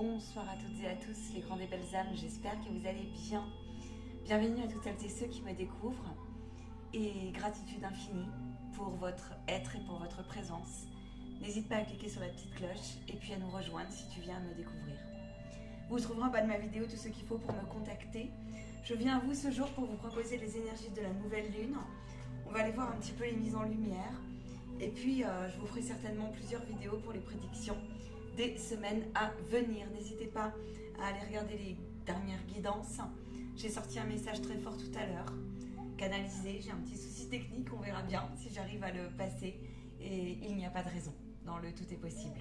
Bonsoir à toutes et à tous les grandes et belles âmes, j'espère que vous allez bien. Bienvenue à toutes celles et ceux qui me découvrent et gratitude infinie pour votre être et pour votre présence. N'hésite pas à cliquer sur la petite cloche et puis à nous rejoindre si tu viens me découvrir. Vous trouverez en bas de ma vidéo tout ce qu'il faut pour me contacter. Je viens à vous ce jour pour vous proposer les énergies de la nouvelle lune. On va aller voir un petit peu les mises en lumière et puis je vous ferai certainement plusieurs vidéos pour les prédictions des semaines à venir. N'hésitez pas à aller regarder les dernières guidances. J'ai sorti un message très fort tout à l'heure, canalisé. J'ai un petit souci technique, on verra bien si j'arrive à le passer. Et il n'y a pas de raison, dans le tout est possible.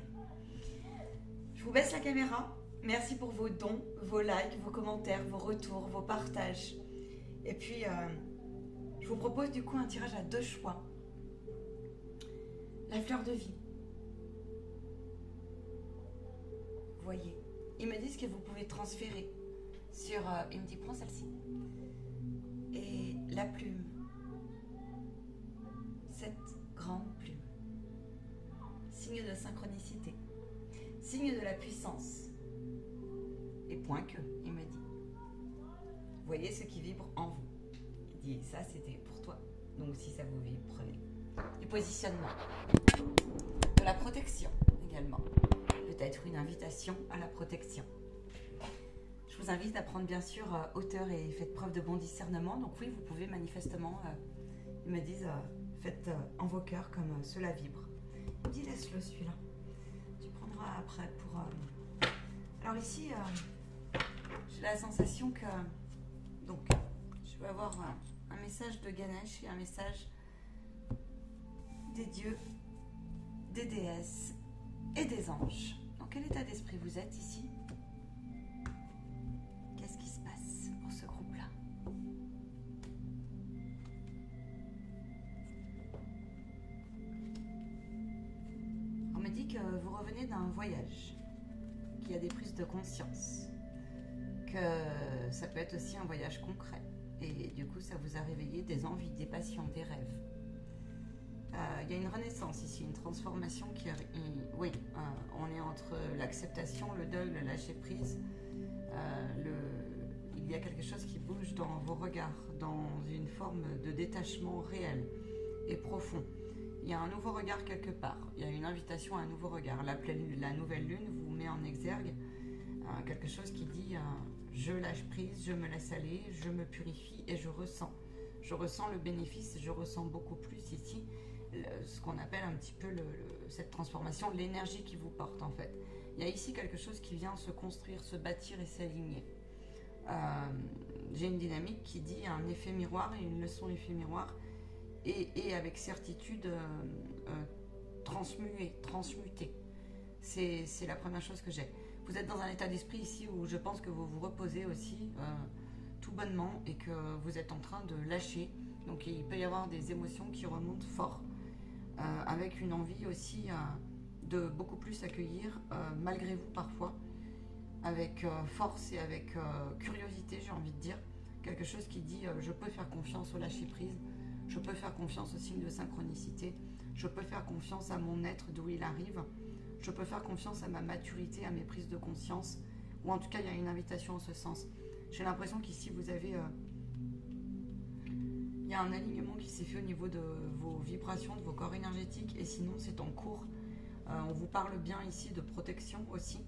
Je vous baisse la caméra. Merci pour vos dons, vos likes, vos commentaires, vos retours, vos partages. Et puis, je vous propose du coup un tirage à 2 choix. La fleur de vie. Voyez, ils me disent que vous pouvez transférer sur, il me dit prends celle-ci, et la plume, cette grande plume, signe de synchronicité, signe de la puissance, et point que, il me dit, voyez ce qui vibre en vous. Il dit ça c'était pour toi, donc si ça vous vibre, prenez. Du positionnement, de la protection également. Peut-être une invitation à la protection. Je vous invite à prendre bien sûr hauteur et faites preuve de bon discernement. Donc oui, vous pouvez manifestement, ils me disent, faites en vos cœurs comme cela vibre. Il me dit laisse-le celui-là. Tu prendras après pour... Alors ici, j'ai la sensation que... Donc, je vais avoir un message de Ganesh et un message des dieux, des déesses et des anges. Dans quel état d'esprit vous êtes ici? Qu'est-ce qui se passe pour ce groupe-là? On me dit que vous revenez d'un voyage, qu'il y a des prises de conscience, que ça peut être aussi un voyage concret. Et du coup, ça vous a réveillé des envies, des passions, des rêves. Il y a une renaissance ici, une transformation qui... Oui, on est entre l'acceptation, le deuil, le lâcher-prise. Il y a quelque chose qui bouge dans vos regards, dans une forme de détachement réel et profond. Il y a un nouveau regard quelque part, il y a une invitation à un nouveau regard. La nouvelle lune vous met en exergue quelque chose qui dit je lâche prise, je me laisse aller, je me purifie et je ressens. Je ressens le bénéfice, je ressens beaucoup plus ici ce qu'on appelle un petit peu cette transformation, l'énergie qui vous porte en fait. Il y a ici quelque chose qui vient se construire, se bâtir et s'aligner. J'ai une dynamique qui dit un effet miroir et une leçon effet miroir et avec certitude transmuter. C'est la première chose que j'ai. Vous êtes dans un état d'esprit ici où je pense que vous vous reposez aussi tout bonnement et que vous êtes en train de lâcher. Donc il peut y avoir des émotions qui remontent fort avec une envie aussi de beaucoup plus accueillir malgré vous parfois, avec force et avec curiosité, j'ai envie de dire. Quelque chose qui dit je peux faire confiance au lâcher prise, je peux faire confiance au signe de synchronicité, je peux faire confiance à mon être d'où il arrive, je peux faire confiance à ma maturité, à mes prises de conscience, ou en tout cas il y a une invitation en ce sens. J'ai l'impression qu'ici vous avez... il y a un alignement qui s'est fait au niveau de vos vibrations, de vos corps énergétiques, et sinon c'est en cours. On vous parle bien ici de protection aussi.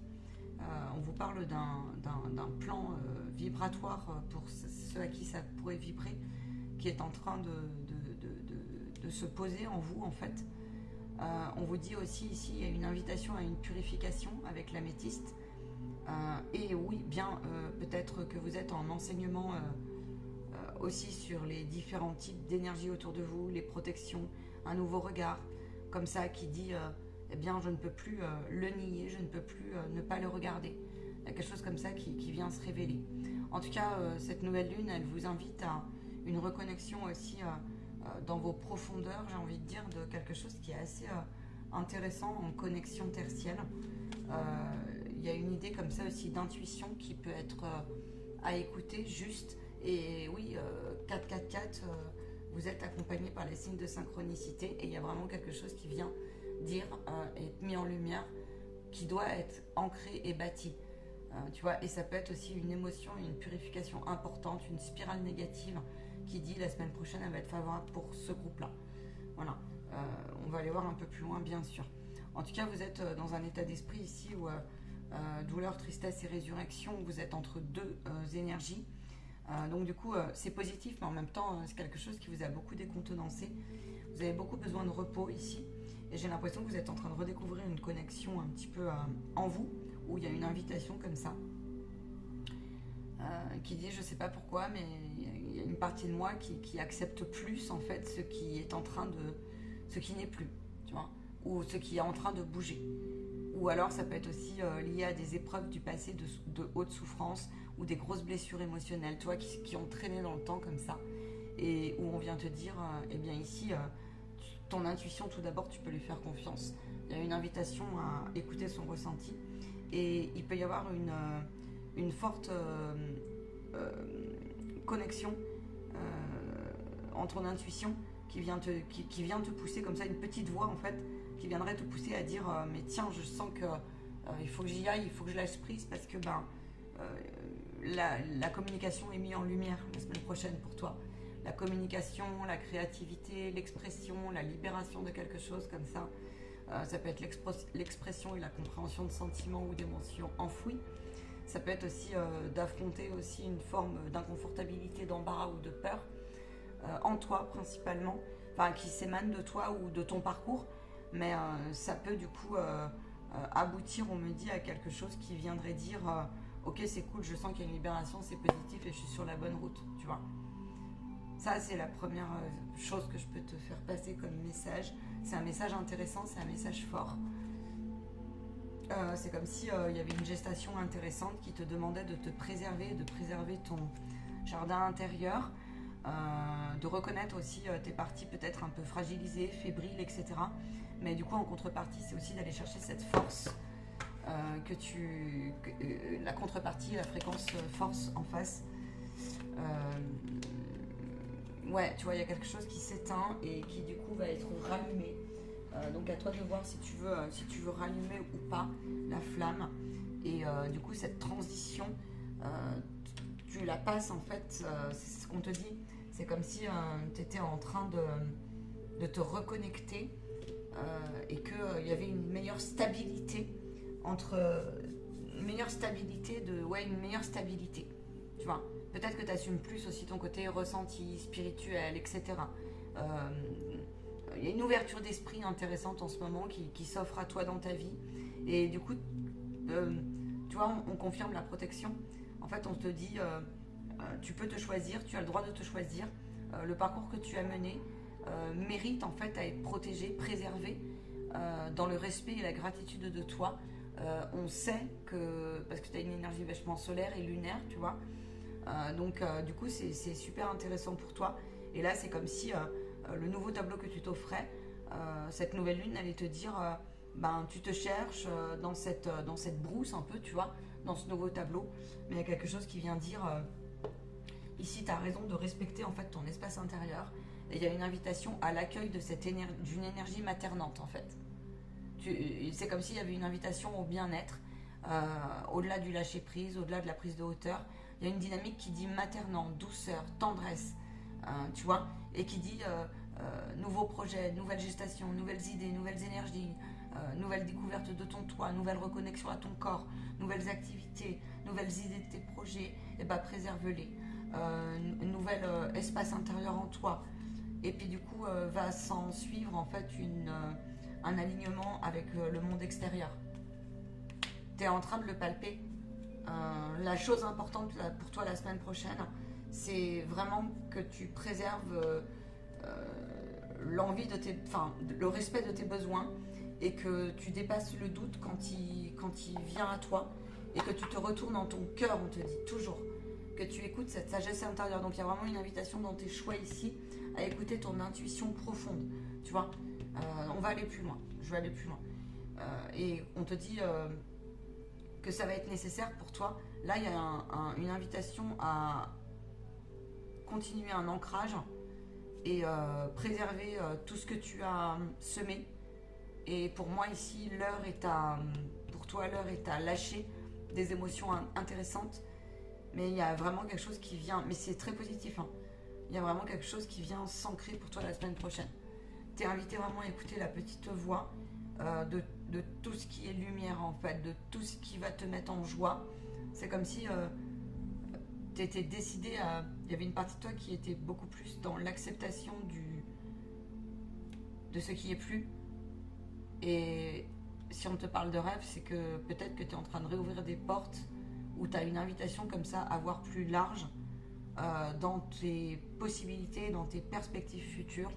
On vous parle d'un plan vibratoire pour ceux à qui ça pourrait vibrer, qui est en train de se poser en vous en fait. On vous dit aussi ici, il y a une invitation à une purification avec l'améthyste. Et oui, bien peut-être que vous êtes en enseignement aussi sur les différents types d'énergie autour de vous, les protections, un nouveau regard, comme ça qui dit, eh bien je ne peux plus le nier, je ne peux plus ne pas le regarder. Il y a quelque chose comme ça qui vient se révéler. En tout cas, cette nouvelle lune, elle vous invite à une reconnexion aussi dans vos profondeurs, j'ai envie de dire, de quelque chose qui est assez intéressant en connexion tertielle. Il y a une idée comme ça aussi d'intuition qui peut être à écouter juste. Et oui, 444, vous êtes accompagné par les signes de synchronicité et il y a vraiment quelque chose qui vient dire et mis en lumière qui doit être ancré et bâti. Tu vois, et ça peut être aussi une émotion, une purification importante, une spirale négative qui dit la semaine prochaine elle va être favorable pour ce groupe-là. Voilà, on va aller voir un peu plus loin bien sûr. En tout cas, vous êtes dans un état d'esprit ici où douleur, tristesse et résurrection, vous êtes entre deux énergies. Donc du coup, c'est positif, mais en même temps, c'est quelque chose qui vous a beaucoup décontenancé. Vous avez beaucoup besoin de repos ici. Et j'ai l'impression que vous êtes en train de redécouvrir une connexion un petit peu en vous, où il y a une invitation comme ça, qui dit, je sais pas pourquoi, mais il y a une partie de moi qui accepte plus en fait ce qui est en train de... ce qui n'est plus, tu vois, ou ce qui est en train de bouger. Ou alors ça peut être aussi lié à des épreuves du passé de haute souffrance ou des grosses blessures émotionnelles, tu vois, qui ont traîné dans le temps comme ça. Et où on vient te dire, eh bien ici, ton intuition, tout d'abord, tu peux lui faire confiance. Il y a une invitation à écouter son ressenti. Et il peut y avoir une forte connexion entre ton intuition qui vient te pousser comme ça, une petite voix en fait, qui viendrait te pousser à dire mais tiens, je sens que il faut que j'y aille, il faut que je lâche prise parce que la communication est mise en lumière la semaine prochaine pour toi. La communication, la créativité, l'expression, la libération de quelque chose comme ça. Ça peut être l'expression et la compréhension de sentiments ou d'émotions enfouies. Ça peut être aussi d'affronter aussi une forme d'inconfortabilité, d'embarras ou de peur en toi principalement, enfin qui s'émane de toi ou de ton parcours, mais ça peut du coup aboutir, on me dit, à quelque chose qui viendrait dire ok, c'est cool, je sens qu'il y a une libération, c'est positif et je suis sur la bonne route, tu vois. Ça, c'est la première chose que je peux te faire passer comme message. C'est un message intéressant, c'est un message fort. C'est comme si il y avait une gestation intéressante qui te demandait de te préserver, de préserver ton jardin intérieur, de reconnaître aussi tes parties peut-être un peu fragilisées, fébriles, etc. Mais du coup, en contrepartie, c'est aussi d'aller chercher cette force la contrepartie, la fréquence force en face. Ouais, tu vois, il y a quelque chose qui s'éteint et qui du coup va être rallumé. Donc à toi de voir si tu veux rallumer ou pas la flamme. Et du coup, cette transition, tu la passes en fait, c'est ce qu'on te dit. C'est comme si tu étais en train de te reconnecter et qu'il y avait une meilleure stabilité une meilleure stabilité, tu vois. Peut-être que tu assumes plus aussi ton côté ressenti, spirituel, etc. Il y a une ouverture d'esprit intéressante en ce moment qui s'offre à toi dans ta vie. Et du coup, tu vois, on confirme la protection. En fait, on te dit, tu peux te choisir, tu as le droit de te choisir. Le parcours que tu as mené mérite en fait à être protégé, préservé, dans le respect et la gratitude de toi. On sait que, parce que tu as une énergie vachement solaire et lunaire, tu vois, donc du coup c'est super intéressant pour toi. Et là c'est comme si le nouveau tableau que tu t'offrais, cette nouvelle lune allait te dire tu te cherches dans cette brousse un peu, tu vois, dans ce nouveau tableau, mais il y a quelque chose qui vient dire ici tu as raison de respecter en fait ton espace intérieur. Et il y a une invitation à l'accueil d'une énergie maternante en fait. C'est comme s'il y avait une invitation au bien-être, au-delà du lâcher-prise, au-delà de la prise de hauteur. Il y a une dynamique qui dit maternant, douceur, tendresse, tu vois, et qui dit nouveaux projets, nouvelles gestations, nouvelles idées, nouvelles énergies, nouvelle découverte de ton toi, nouvelle reconnexion à ton corps, nouvelles activités, nouvelles idées de tes projets, et préserve-les. Nouvel espace intérieur en toi. Et puis du coup, va s'en suivre en fait un alignement avec le monde extérieur. Tu es en train de le palper. La chose importante pour toi la semaine prochaine, c'est vraiment que tu préserves le respect de tes besoins et que tu dépasses le doute quand il vient à toi et que tu te retournes dans ton cœur, on te dit toujours, que tu écoutes cette sagesse intérieure. Donc il y a vraiment une invitation dans tes choix ici à écouter ton intuition profonde, tu vois. On va aller plus loin, je vais aller plus loin. Et on te dit que ça va être nécessaire pour toi. Là, il y a une invitation à continuer un ancrage et préserver tout ce que tu as semé. Et pour moi ici, pour toi, l'heure est à lâcher des émotions intéressantes. Mais il y a vraiment quelque chose qui vient, mais c'est très positif, hein. Il y a vraiment quelque chose qui vient s'ancrer pour toi la semaine prochaine. Tu es invité vraiment à écouter la petite voix de tout ce qui est lumière en fait, de tout ce qui va te mettre en joie. C'est comme si tu étais décidé à... Il y avait une partie de toi qui était beaucoup plus dans l'acceptation de ce qui est plus. Et si on te parle de rêve, c'est que peut-être que tu es en train de réouvrir des portes où tu as une invitation comme ça à voir plus large dans tes possibilités, dans tes perspectives futures,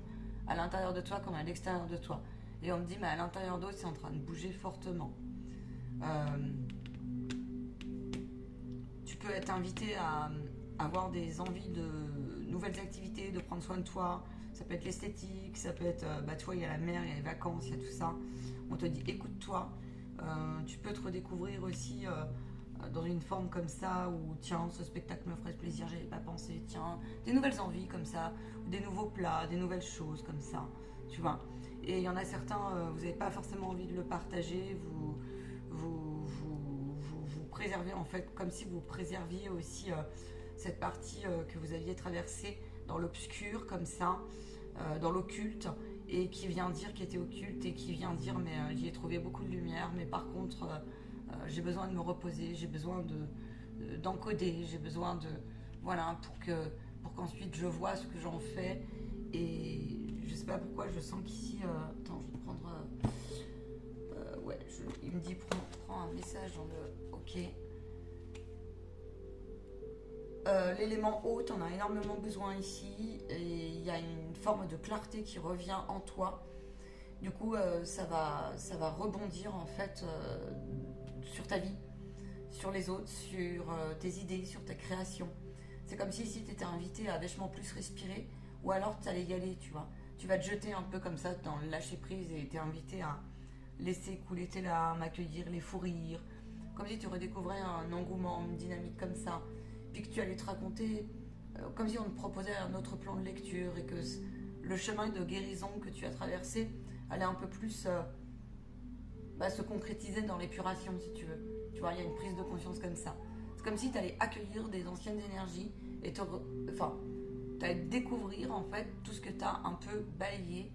à l'intérieur de toi comme à l'extérieur de toi. Et on me dit, mais à l'intérieur d'eux, c'est en train de bouger fortement. Tu peux être invité à avoir des envies de nouvelles activités, de prendre soin de toi. Ça peut être l'esthétique, ça peut être, tu vois, il y a la mer, il y a les vacances, il y a tout ça. On te dit, écoute-toi. Tu peux te redécouvrir aussi dans une forme comme ça, où tiens, ce spectacle me ferait plaisir, j'avais pas pensé, tiens, des nouvelles envies comme ça, ou des nouveaux plats, des nouvelles choses comme ça, tu vois. Et il y en a certains, vous n'avez pas forcément envie de le partager, vous préservez en fait, comme si vous préserviez aussi cette partie que vous aviez traversée dans l'obscur, comme ça, dans l'occulte, et qui vient dire, qui était occulte, et qui vient dire, mais j'y ai trouvé beaucoup de lumière, mais par contre, j'ai besoin de me reposer, j'ai besoin d'encoder, j'ai besoin de... Voilà, pour qu'ensuite je vois ce que j'en fais. Et je sais pas pourquoi, je sens qu'ici... attends, je vais prendre... ouais, il me dit, prends un message dans le... Ok. L'élément eau, t'en as énormément besoin ici. Et il y a une forme de clarté qui revient en toi. Du coup, ça va rebondir en fait sur ta vie, sur les autres, sur tes idées, sur ta création. C'est comme si ici tu étais invité à vachement plus respirer, ou alors tu allais y aller, tu vois. Tu vas te jeter un peu comme ça dans le lâcher prise et tu es invité à laisser couler tes larmes, accueillir les fous rires, comme si tu redécouvrais un engouement, une dynamique comme ça, puis que tu allais te raconter comme si on te proposait un autre plan de lecture et que le chemin de guérison que tu as traversé allait un peu plus se concrétiser dans l'épuration, si tu veux. Tu vois, il y a une prise de conscience comme ça. C'est comme si tu allais accueillir des anciennes énergies et tu allais découvrir en fait tout ce que tu as un peu balayé,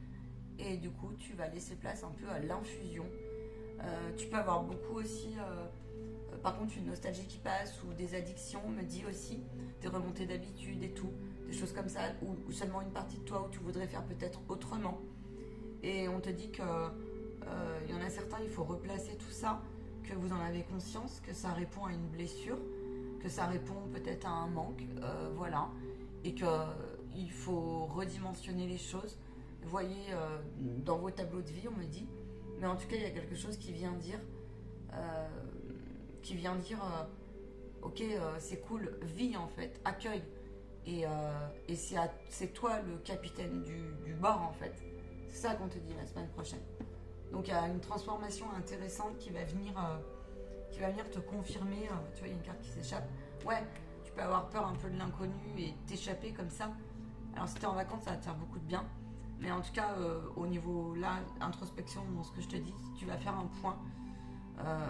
et du coup tu vas laisser place un peu à l'infusion. Tu peux avoir beaucoup aussi, par contre, une nostalgie qui passe ou des addictions, me dit aussi, des remontées d'habitude et tout, des choses comme ça, ou seulement une partie de toi où tu voudrais faire peut-être autrement. Et on te dit que y en a certains, il faut replacer tout ça, que vous en avez conscience, que ça répond à une blessure, que ça répond peut-être à un manque, voilà, et qu'il faut redimensionner les choses. Voyez dans vos tableaux de vie, on me dit, mais en tout cas, il y a quelque chose qui vient dire, ok, c'est cool, vis en fait, accueille, et c'est toi le capitaine du bord en fait. C'est ça qu'on te dit la semaine prochaine. Donc il y a une transformation intéressante qui va venir te confirmer. Tu vois, il y a une carte qui s'échappe. Ouais, tu peux avoir peur un peu de l'inconnu et t'échapper comme ça. Alors si tu es en vacances, ça va te faire beaucoup de bien. Mais en tout cas, au niveau là, introspection, dans ce que je te dis, tu vas faire un point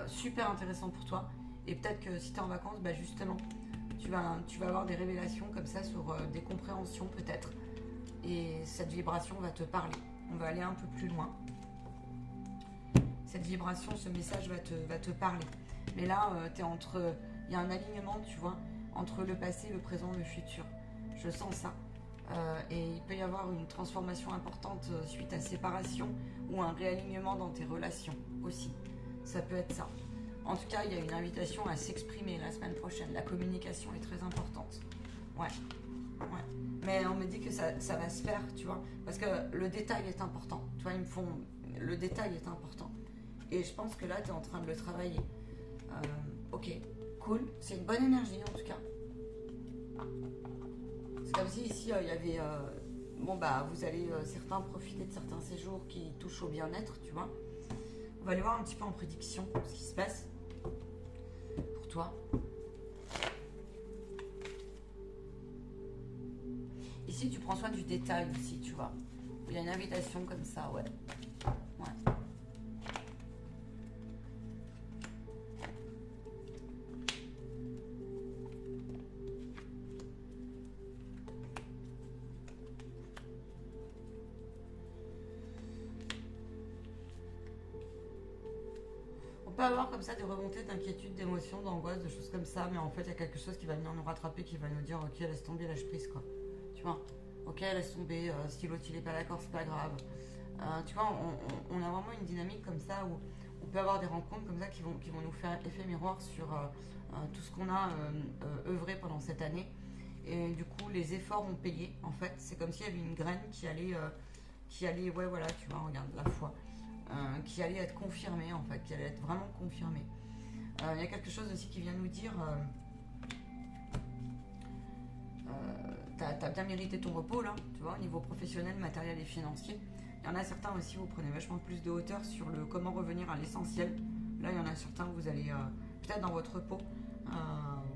super intéressant pour toi. Et peut-être que si tu es en vacances, justement, tu vas avoir des révélations comme ça sur des compréhensions peut-être. Et cette vibration va te parler. On va aller un peu plus loin. Cette vibration, ce message va te parler. Mais là, il y a un alignement, tu vois, entre le passé, le présent, le futur. Je sens ça. Et il peut y avoir une transformation importante suite à séparation ou un réalignement dans tes relations aussi. Ça peut être ça. En tout cas, il y a une invitation à s'exprimer la semaine prochaine. La communication est très importante. Ouais. Mais on me dit que ça va se faire, tu vois, parce que le détail est important. Tu vois, le détail est important. Et je pense que là, tu es en train de le travailler. Ok, cool. C'est une bonne énergie, en tout cas. C'est comme si ici, il y avait... vous allez certains profiter de certains séjours qui touchent au bien-être, tu vois. On va aller voir un petit peu en prédiction ce qui se passe pour toi. Ici, tu prends soin du détail aussi, tu vois. Il y a une invitation comme ça, ouais. peut avoir comme ça des remontées d'inquiétude, d'émotions, d'angoisse, de choses comme ça, mais en fait, il y a quelque chose qui va venir nous rattraper, qui va nous dire, ok, laisse tomber, lâche prise, quoi. Tu vois, ok, laisse tomber, si l'autre il est pas d'accord, c'est pas grave. Tu vois, on a vraiment une dynamique comme ça où on peut avoir des rencontres comme ça qui vont nous faire effet miroir sur tout ce qu'on a œuvré pendant cette année. Et du coup, les efforts ont payé, en fait. C'est comme s'il y avait une graine qui allait, ouais, voilà, tu vois, regarde, la foi, qui allait être confirmée, en fait, qui allait être vraiment confirmée. Il y a quelque chose aussi qui vient nous dire, t'as bien mérité ton repos, là, tu vois, au niveau professionnel, matériel et financier. Il y en a certains aussi, vous prenez vachement plus de hauteur sur le comment revenir à l'essentiel. Là, il y en a certains, vous allez, peut-être dans votre repos,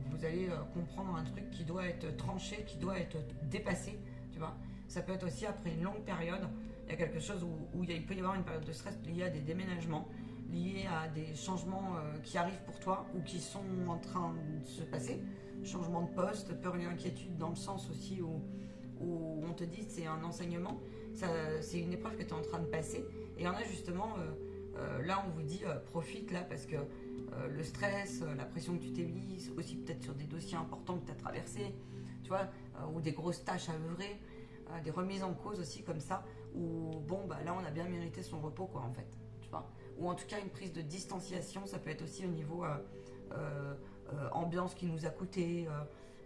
vous allez comprendre un truc qui doit être tranché, qui doit être dépassé, tu vois. Ça peut être aussi après une longue période, il y a quelque chose où il peut y avoir une période de stress liée à des déménagements, liée à des changements qui arrivent pour toi ou qui sont en train de se passer. Changement de poste, peur et inquiétude dans le sens aussi où on te dit c'est un enseignement, c'est une épreuve que tu es en train de passer. Et il y en a justement, là on vous dit profite là parce que le stress, la pression que tu t'es mise, aussi peut-être sur des dossiers importants que tu as traversés, tu vois, ou des grosses tâches à œuvrer, des remises en cause aussi comme ça, où bon bah là on a bien mérité son repos quoi en fait, tu vois. Ou en tout cas une prise de distanciation, ça peut être aussi au niveau ambiance qui nous a coûté,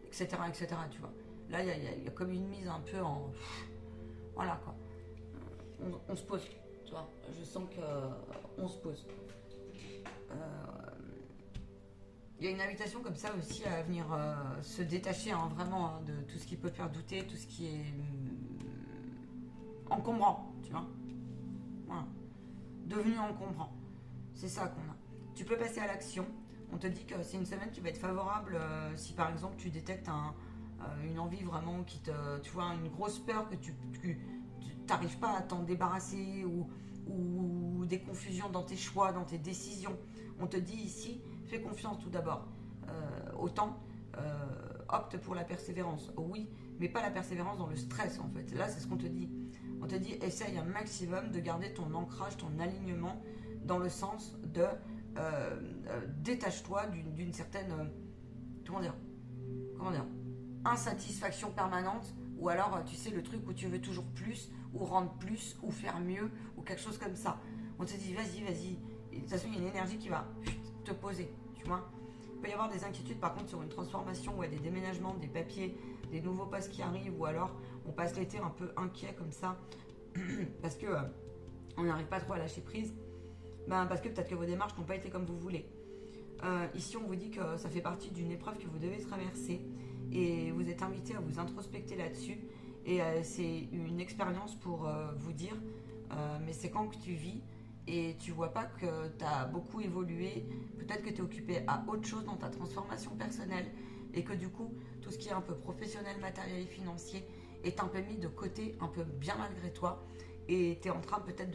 etc., etc., tu vois. Là il y a comme une mise un peu en... Voilà quoi. On se pose, tu vois. Je sens qu'on se pose. Il y a une invitation comme ça aussi à venir se détacher vraiment de tout ce qui peut faire douter, tout ce qui est encombrant, tu vois. Voilà. Devenu encombrant. C'est ça qu'on a. Tu peux passer à l'action. On te dit que c'est une semaine qui va être favorable si par exemple tu détectes une envie vraiment qui te... Tu vois, une grosse peur que tu n'arrives pas à t'en débarrasser ou des confusions dans tes choix, dans tes décisions. On te dit ici, fais confiance tout d'abord. Autant opte pour la persévérance. Oui, mais pas la persévérance dans le stress en fait. Là, c'est ce qu'on te dit. On te dit, essaye un maximum de garder ton ancrage, ton alignement dans le sens de détache-toi d'une certaine comment dire insatisfaction permanente, ou alors tu sais le truc où tu veux toujours plus ou rendre plus ou faire mieux ou quelque chose comme ça. On te dit vas-y et de toute façon il y a une énergie qui va te poser, tu vois. Il peut y avoir des inquiétudes par contre sur une transformation ou des déménagements, des papiers, des nouveaux postes qui arrivent, ou alors on passe l'été un peu inquiet comme ça parce que on n'arrive pas trop à lâcher prise. Parce que peut-être que vos démarches n'ont pas été comme vous voulez. Ici, on vous dit que ça fait partie d'une épreuve que vous devez traverser et vous êtes invité à vous introspecter là-dessus. Et c'est une expérience pour vous dire, mais c'est quand que tu vis et tu vois pas que tu as beaucoup évolué, peut-être que tu es occupé à autre chose dans ta transformation personnelle et que du coup, tout ce qui est un peu professionnel, matériel et financier est un peu mis de côté, un peu bien malgré toi. Et tu es en train peut-être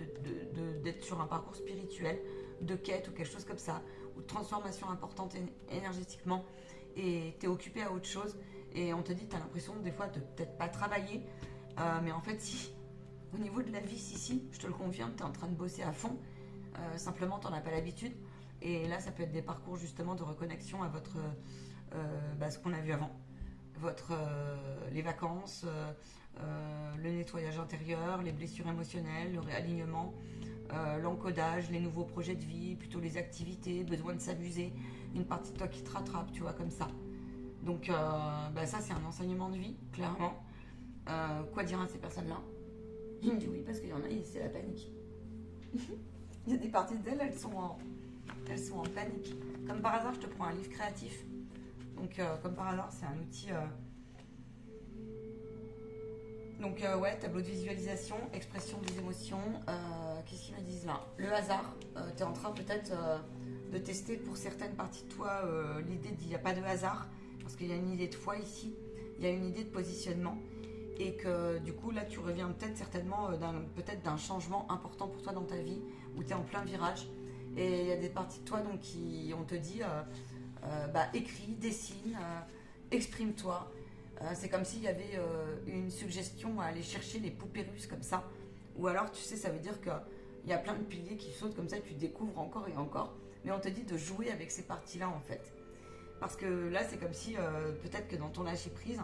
d'être sur un parcours spirituel, de quête ou quelque chose comme ça, ou de transformation importante énergétiquement, et tu es occupé à autre chose, et on te dit, tu as l'impression des fois de peut-être pas travailler, mais en fait si, au niveau de la vie, si, je te le confirme, tu es en train de bosser à fond, simplement tu n'en as pas l'habitude, et là ça peut être des parcours justement de reconnexion à votre, ce qu'on a vu avant, les vacances, le nettoyage intérieur, les blessures émotionnelles, le réalignement, l'encodage, les nouveaux projets de vie, plutôt les activités, besoin de s'amuser, une partie de toi qui te rattrape, tu vois, comme ça. Donc ça c'est un enseignement de vie, clairement. Quoi dire à ces personnes-là? Il me dit oui parce qu'il y en a, c'est la panique. Il y a des parties d'elles, elles sont en panique. Comme par hasard, je te prends un livre créatif. Donc comme par hasard, c'est un outil... Donc tableau de visualisation, expression des émotions. Qu'est-ce qu'ils me disent là? Le hasard. Tu es en train peut-être de tester pour certaines parties de toi l'idée d'il n'y a pas de hasard. Parce qu'il y a une idée de foi ici. Il y a une idée de positionnement. Et que du coup là tu reviens peut-être certainement d'un changement important pour toi dans ta vie. Où tu es en plein virage. Et il y a des parties de toi donc, qui on te dit écris, dessine, exprime-toi. C'est comme s'il y avait une suggestion à aller chercher les poupées russes comme ça. Ou alors, tu sais, ça veut dire qu'il y a plein de piliers qui sautent comme ça et tu découvres encore et encore. mais on te dit de jouer avec ces parties-là en fait. Parce que là, c'est comme si, peut-être que dans ton lâcher-prise,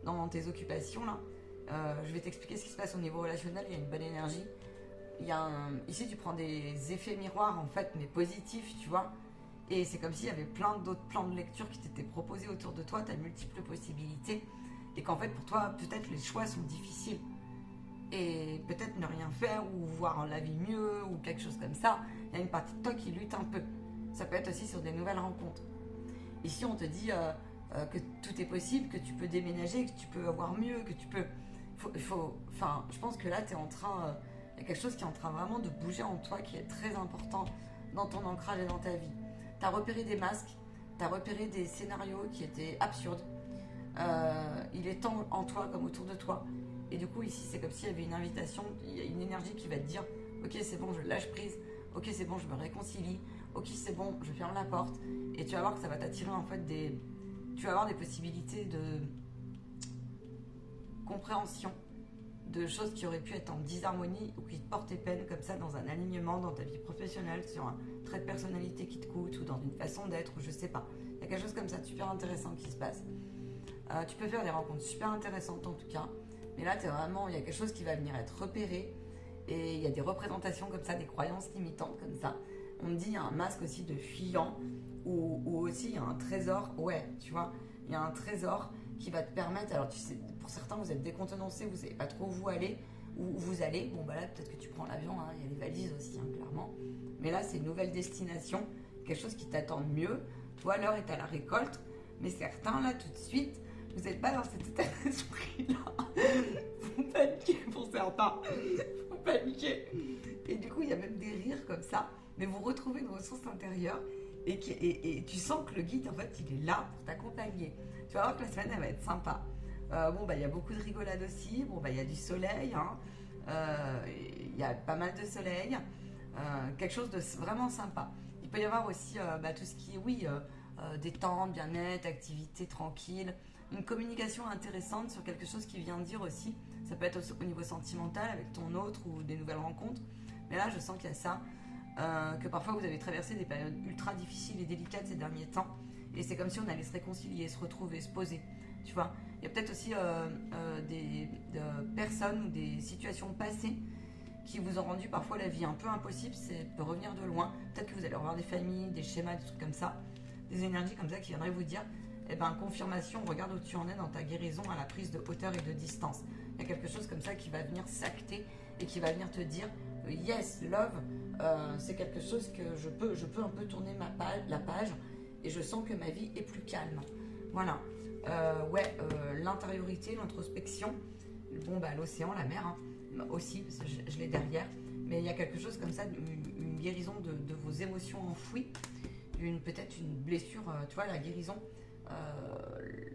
dans tes occupations, là, je vais t'expliquer ce qui se passe au niveau relationnel, il y a une bonne énergie. Ici, tu prends des effets miroirs, en fait, mais positifs, tu vois. Et c'est comme s'il y avait plein d'autres plans de lecture qui t'étaient proposés autour de toi, tu as multiples possibilités. Et qu'en fait, pour toi, peut-être les choix sont difficiles. Et peut-être ne rien faire ou voir la vie mieux ou quelque chose comme ça. Il y a une partie de toi qui lutte un peu. Ça peut être aussi sur des nouvelles rencontres. Ici, on te dit que tout est possible, que tu peux déménager, que tu peux avoir mieux, que tu peux... Enfin, je pense que là, tu es en train... Il y a quelque chose qui est en train vraiment de bouger en toi, qui est très important dans ton ancrage et dans ta vie. Tu as repéré des masques, tu as repéré des scénarios qui étaient absurdes. Il est temps en toi comme autour de toi. Et du coup, ici, c'est comme s'il y avait une invitation, il y a une énergie qui va te dire « Ok, c'est bon, je lâche prise. Ok, c'est bon, je me réconcilie. Ok, c'est bon, je ferme la porte. » Et tu vas voir que ça va t'attirer en fait des... Tu vas avoir des possibilités de compréhension de choses qui auraient pu être en disharmonie ou qui te portaient peine comme ça dans un alignement dans ta vie professionnelle, sur un trait de personnalité qui te coûte ou dans une façon d'être ou je sais pas. Il y a quelque chose comme ça de super intéressant qui se passe. Tu peux faire des rencontres super intéressantes en tout cas, mais là t'es vraiment, il y a quelque chose qui va venir être repéré et il y a des représentations comme ça, des croyances limitantes comme ça. On me dit il y a un masque aussi de fuyant ou aussi il y a un trésor, ouais tu vois, il y a un trésor qui va te permettre, alors tu sais, pour certains vous êtes décontenancés, vous savez pas trop où vous allez, où vous allez, bon bah là peut-être que tu prends l'avion, hein, il y a les valises aussi hein, clairement, mais là c'est une nouvelle destination, quelque chose qui t'attend de mieux, toi l'heure est à la récolte, mais certains là tout de suite, vous n'êtes pas dans cet état d'esprit-là, vous paniquez pour certains, vous paniquez, et du coup il y a même des rires comme ça, mais vous retrouvez une ressource intérieure, et tu sens que le guide en fait il est là pour t'accompagner. Tu vas voir que la semaine elle va être sympa. Il y a beaucoup de rigolade aussi. Il y a du soleil. Il y a pas mal de soleil. Quelque chose de vraiment sympa. Il peut y avoir aussi tout ce qui est, détente, bien-être, activité tranquille. Une communication intéressante sur quelque chose qui vient dire aussi. Ça peut être au niveau sentimental avec ton autre ou des nouvelles rencontres. Mais là, je sens qu'il y a ça. Que parfois vous avez traversé des périodes ultra difficiles et délicates ces derniers temps. Et c'est comme si on allait se réconcilier, se retrouver, se poser. Tu vois, il y a peut-être aussi des personnes ou des situations passées qui vous ont rendu parfois la vie un peu impossible. C'est peut revenir de loin. Peut-être que vous allez revoir des familles, des schémas, des trucs comme ça. Des énergies comme ça qui viendraient vous dire confirmation, regarde où tu en es dans ta guérison à la prise de hauteur et de distance. Il y a quelque chose comme ça qui va venir s'acter et qui va venir te dire yes, love, c'est quelque chose que je peux un peu tourner la page et je sens que ma vie est plus calme. Voilà. L'intériorité, l'introspection, l'océan, la mer aussi, parce que je l'ai derrière, mais il y a quelque chose comme ça, une guérison de vos émotions enfouies, peut-être une blessure, tu vois, la guérison.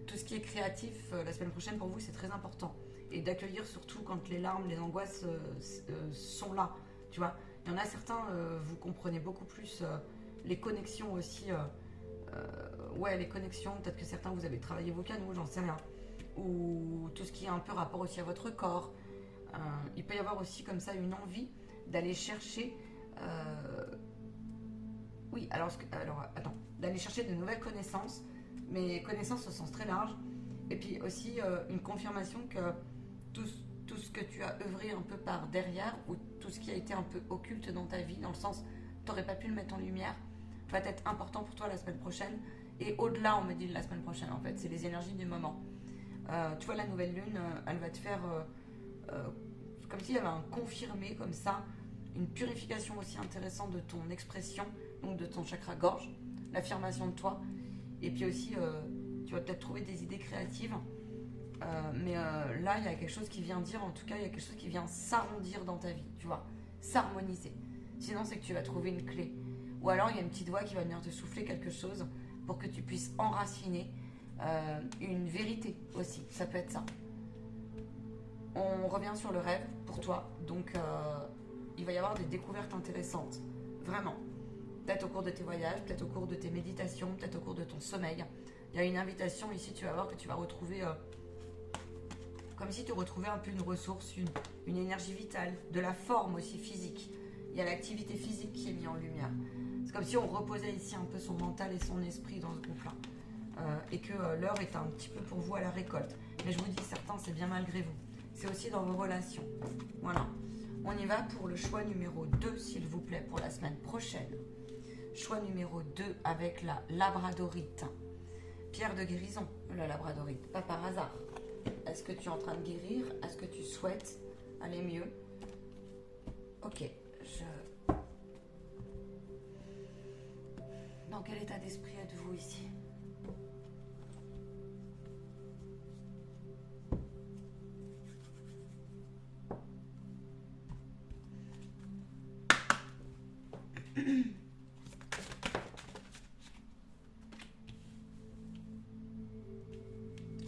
Tout ce qui est créatif, la semaine prochaine pour vous, c'est très important. Et d'accueillir surtout quand les larmes, les angoisses sont là, tu vois. Il y en a certains, vous comprenez beaucoup plus les connexions aussi. Les connexions, peut-être que certains vous avez travaillé vos canaux, j'en sais rien. Ou tout ce qui est un peu rapport aussi à votre corps. Il peut y avoir aussi comme ça une envie d'aller chercher... d'aller chercher de nouvelles connaissances, mais connaissances au sens très large. Et puis aussi une confirmation que tout ce que tu as œuvré un peu par derrière, ou tout ce qui a été un peu occulte dans ta vie, dans le sens tu n'aurais pas pu le mettre en lumière, va être important pour toi la semaine prochaine. Et au-delà, on me dit la semaine prochaine en fait, c'est les énergies du moment. Tu vois, la nouvelle lune, elle va te faire comme s'il y avait un confirmé comme ça, une purification aussi intéressante de ton expression, donc de ton chakra gorge, l'affirmation de toi. Et puis aussi, tu vas peut-être trouver des idées créatives. Mais là, il y a quelque chose qui vient dire, en tout cas, il y a quelque chose qui vient s'arrondir dans ta vie, tu vois, s'harmoniser. Sinon, c'est que tu vas trouver une clé. Ou alors, il y a une petite voix qui va venir te souffler quelque chose pour que tu puisses enraciner une vérité aussi. Ça peut être ça. On revient sur le rêve pour toi. Donc, il va y avoir des découvertes intéressantes. Vraiment. Peut-être au cours de tes voyages, peut-être au cours de tes méditations, peut-être au cours de ton sommeil. Il y a une invitation ici, tu vas voir que tu vas retrouver... comme si tu retrouvais un peu une ressource, une énergie vitale, de la forme aussi physique. Il y a l'activité physique qui est mise en lumière. C'est comme si on reposait ici un peu son mental et son esprit dans ce groupe-là. Et que l'heure est un petit peu pour vous à la récolte. Mais je vous dis, certains, c'est bien malgré vous. C'est aussi dans vos relations. Voilà. On y va pour le choix numéro 2, s'il vous plaît, pour la semaine prochaine. Choix numéro 2 avec la labradorite. Pierre de guérison, la labradorite, pas par hasard. Est-ce que tu es en train de guérir? Est-ce que tu souhaites aller mieux? Ok, Dans quel état d'esprit êtes-vous ici?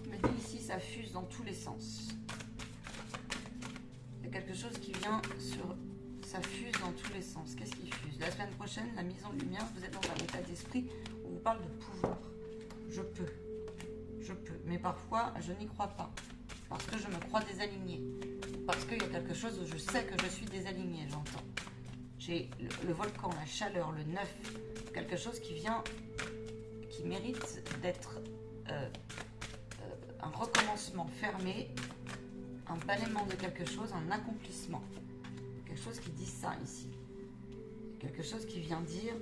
Me dit ici, ça fuse dans tous les sens. Il y a quelque chose qui vient sur... Ça fuse dans tous les sens. Qu'est-ce qui fuse? La semaine prochaine, la mise en lumière, vous êtes dans un état d'esprit où on vous parle de pouvoir. Je peux. Mais parfois, je n'y crois pas. Parce que je me crois désaligné. Parce qu'il y a quelque chose où je sais que je suis désaligné, j'entends. J'ai le volcan, la chaleur, le neuf. Quelque chose qui vient, qui mérite d'être un recommencement fermé, un balayement de quelque chose, un accomplissement. Quelque chose qui dit ça ici. Quelque chose qui vient dire...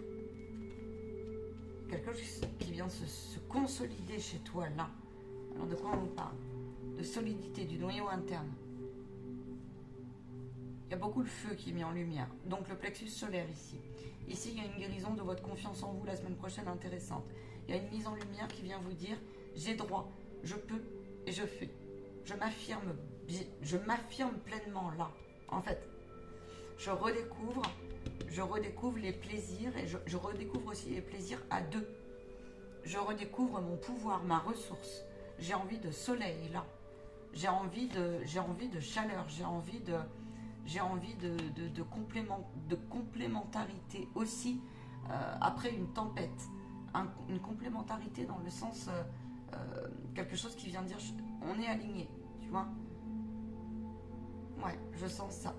Quelque chose qui vient se consolider chez toi, là. Alors de quoi on vous parle? De solidité, du noyau interne. Il y a beaucoup le feu qui est mis en lumière. Donc le plexus solaire ici. Ici, il y a une guérison de votre confiance en vous la semaine prochaine intéressante. Il y a une mise en lumière qui vient vous dire, j'ai droit, je peux et je fais. Je m'affirme pleinement là. En fait, je redécouvre les plaisirs et je redécouvre aussi les plaisirs à deux. Je redécouvre mon pouvoir, ma ressource. J'ai envie de soleil là. J'ai envie de chaleur. J'ai envie de complémentarité aussi après une tempête. Une complémentarité dans le sens quelque chose qui vient dire on est aligné, tu vois. Ouais, je sens ça.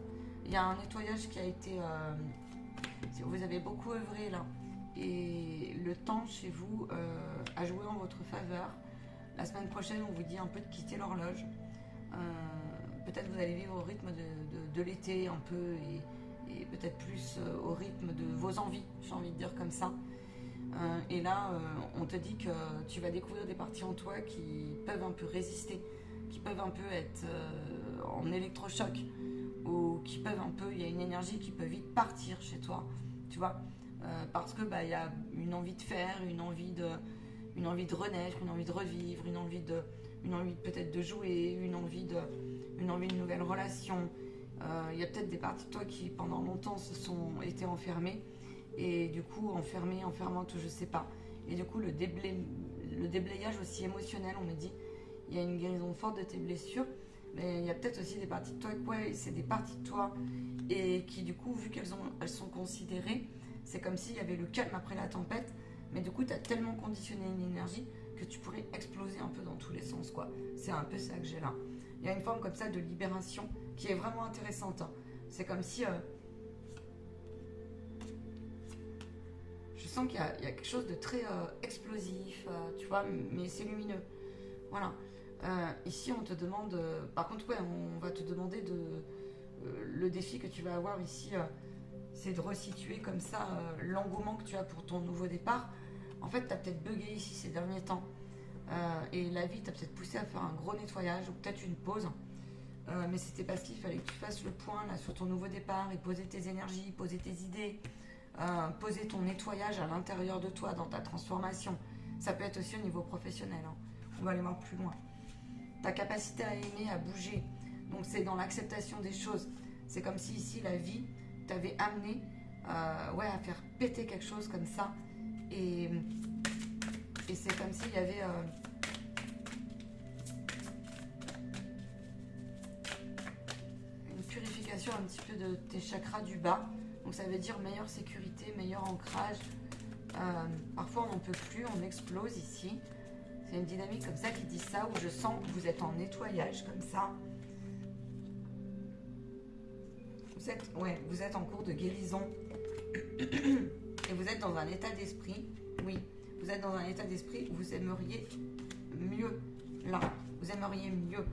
Il y a un nettoyage qui a été... vous avez beaucoup œuvré là. Et le temps chez vous a joué en votre faveur. La semaine prochaine, on vous dit un peu de quitter l'horloge. Peut-être vous allez vivre au rythme de l'été un peu et peut-être plus au rythme de vos envies, j'ai envie de dire comme ça. Et là, on te dit que tu vas découvrir des parties en toi qui peuvent un peu résister, qui peuvent un peu être en électrochoc, ou qui peuvent un peu, il y a une énergie qui peut vite partir chez toi, tu vois, parce que il y a une envie de faire, une envie de renaître, une envie de revivre, une envie peut-être de jouer, une envie de nouvelle relation. Il y a peut-être des parties de toi qui pendant longtemps se sont été enfermées et du coup enfermantes, je sais pas. Et du coup le déblayage aussi émotionnel, on me dit, il y a une guérison forte de tes blessures. Mais il y a peut-être aussi des parties de toi, c'est des parties de toi et qui du coup, vu qu'elles sont considérées, c'est comme s'il y avait le calme après la tempête, mais du coup, tu as tellement conditionné une énergie que tu pourrais exploser un peu dans tous les sens, quoi. C'est un peu ça que j'ai là. Il y a une forme comme ça de libération qui est vraiment intéressante. Hein. C'est comme si... je sens qu'il y a quelque chose de très explosif, tu vois, mais c'est lumineux. Voilà. Ici, on te demande... par contre, ouais, on va te demander de... le défi que tu vas avoir ici, c'est de resituer comme ça l'engouement que tu as pour ton nouveau départ. En fait, tu as peut-être bugué ici ces derniers temps. Et la vie t'a peut-être poussé à faire un gros nettoyage ou peut-être une pause. Mais c'était parce qu'il fallait que tu fasses le point là, sur ton nouveau départ et poser tes énergies, poser tes idées, poser ton nettoyage à l'intérieur de toi, dans ta transformation. Ça peut être aussi au niveau professionnel. Hein. On va aller voir plus loin. Ta capacité à aimer, à bouger. Donc c'est dans l'acceptation des choses. C'est comme si ici la vie t'avait amené à faire péter quelque chose comme ça. Et c'est comme s'il y avait une purification un petit peu de tes chakras du bas. Donc ça veut dire meilleure sécurité, meilleur ancrage. Parfois on n'en peut plus, on explose ici. C'est une dynamique comme ça qui dit ça, où je sens que vous êtes en nettoyage comme ça. Vous êtes en cours de guérison. Et vous êtes dans un état d'esprit, oui, vous êtes dans un état d'esprit où vous aimeriez mieux. Là, vous aimeriez mieux.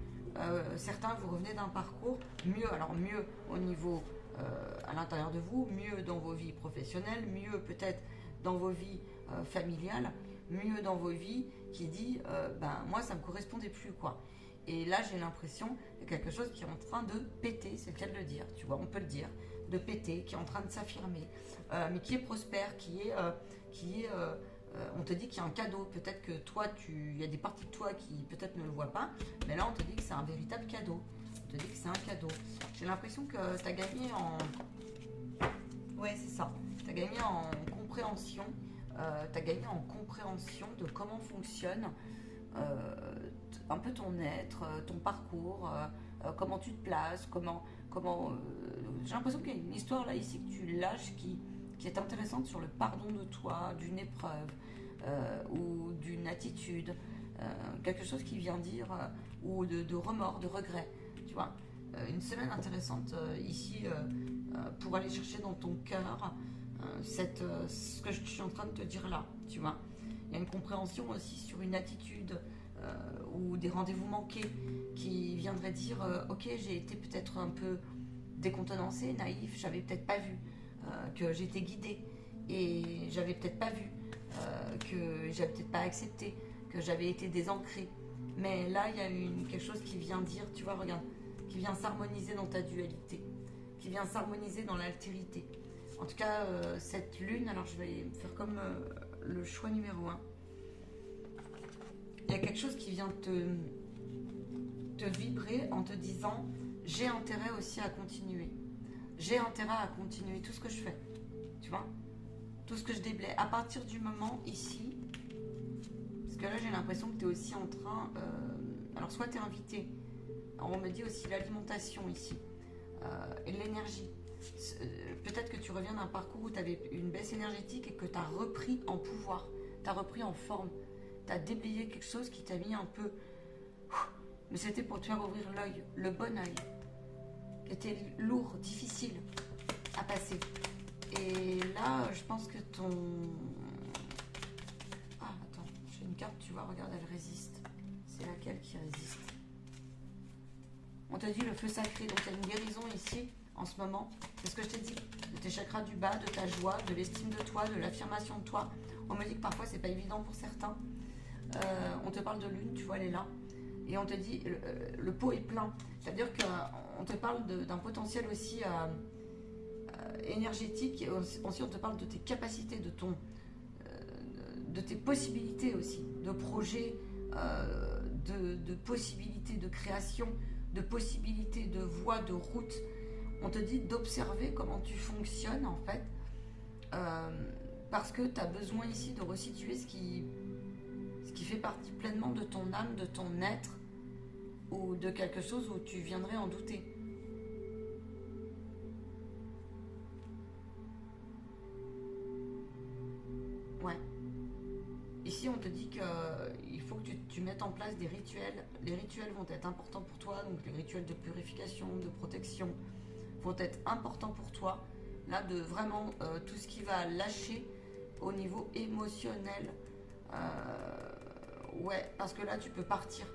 Certains, vous revenez d'un parcours mieux. Alors mieux au niveau à l'intérieur de vous, mieux dans vos vies professionnelles, mieux peut-être dans vos vies familiales, mieux dans vos vies qui dit, ben moi ça me correspondait plus quoi. Et là j'ai l'impression qu'il y a quelque chose qui est en train de péter, c'est le cas de le dire, tu vois, on peut le dire, de péter, qui est en train de s'affirmer, mais qui est prospère, on te dit qu'il y a un cadeau, peut-être que toi, il y a des parties de toi qui peut-être ne le voient pas, mais là on te dit que c'est un véritable cadeau, on te dit que c'est un cadeau. J'ai l'impression que tu as gagné en... Ouais, c'est ça, tu as gagné en compréhension, de comment fonctionne un peu ton être, ton parcours, comment tu te places, j'ai l'impression qu'il y a une histoire là ici que tu lâches qui est intéressante sur le pardon de toi, d'une épreuve ou d'une attitude, quelque chose qui vient dire, ou de remords, de regrets, tu vois. Une semaine intéressante ici pour aller chercher dans ton cœur ce que je suis en train de te dire là, tu vois. Il y a une compréhension aussi sur une attitude ou des rendez-vous manqués qui viendraient dire ok, j'ai été peut-être un peu décontenancé, naïf, j'avais peut-être pas vu que j'étais guidée et j'avais peut-être pas vu que j'avais peut-être pas accepté, que j'avais été désancrée. Mais là, il y a quelque chose qui vient dire, tu vois, regarde, qui vient s'harmoniser dans ta dualité, qui vient s'harmoniser dans l'altérité. En tout cas, cette lune, alors je vais faire comme le choix numéro 1. Il y a quelque chose qui vient te vibrer en te disant j'ai intérêt aussi à continuer. J'ai intérêt à continuer tout ce que je fais. Tu vois, tout ce que je déblaye. À partir du moment ici, parce que là j'ai l'impression que tu es aussi en train... alors soit tu es invité, alors, on me dit aussi l'alimentation ici, et l'énergie. Peut-être que tu reviens d'un parcours où tu avais une baisse énergétique et que tu as repris en pouvoir, tu as repris en forme, tu as déblayé quelque chose qui t'a mis un peu... Mais c'était pour te faire ouvrir l'œil, le bon œil, qui était lourd, difficile à passer. Et là, je pense que ton... Ah, attends, j'ai une carte, tu vois, regarde, elle résiste. C'est laquelle qui résiste? On te dit le feu sacré, donc il y a une guérison ici, en ce moment. C'est ce que je t'ai dit, de tes chakras du bas, de ta joie, de l'estime de toi, de l'affirmation de toi. On me dit que parfois, c'est pas évident pour certains. On te parle de lune, tu vois, elle est là. Et on te dit, le pot est plein. C'est-à-dire qu'on te parle d'un potentiel aussi énergétique. Et aussi, on te parle de tes capacités, de tes possibilités aussi, de projets, de possibilités de création, de possibilités de voies, de routes. On te dit d'observer comment tu fonctionnes en fait, parce que tu as besoin ici de resituer ce qui fait partie pleinement de ton âme, de ton être, ou de quelque chose où tu viendrais en douter. Ouais. Ici, on te dit qu'il faut que tu mettes en place des rituels. Les rituels vont être importants pour toi, donc les rituels de purification, de protection vont être importants pour toi. Là, de vraiment tout ce qui va lâcher au niveau émotionnel. Ouais, parce que là, tu peux partir.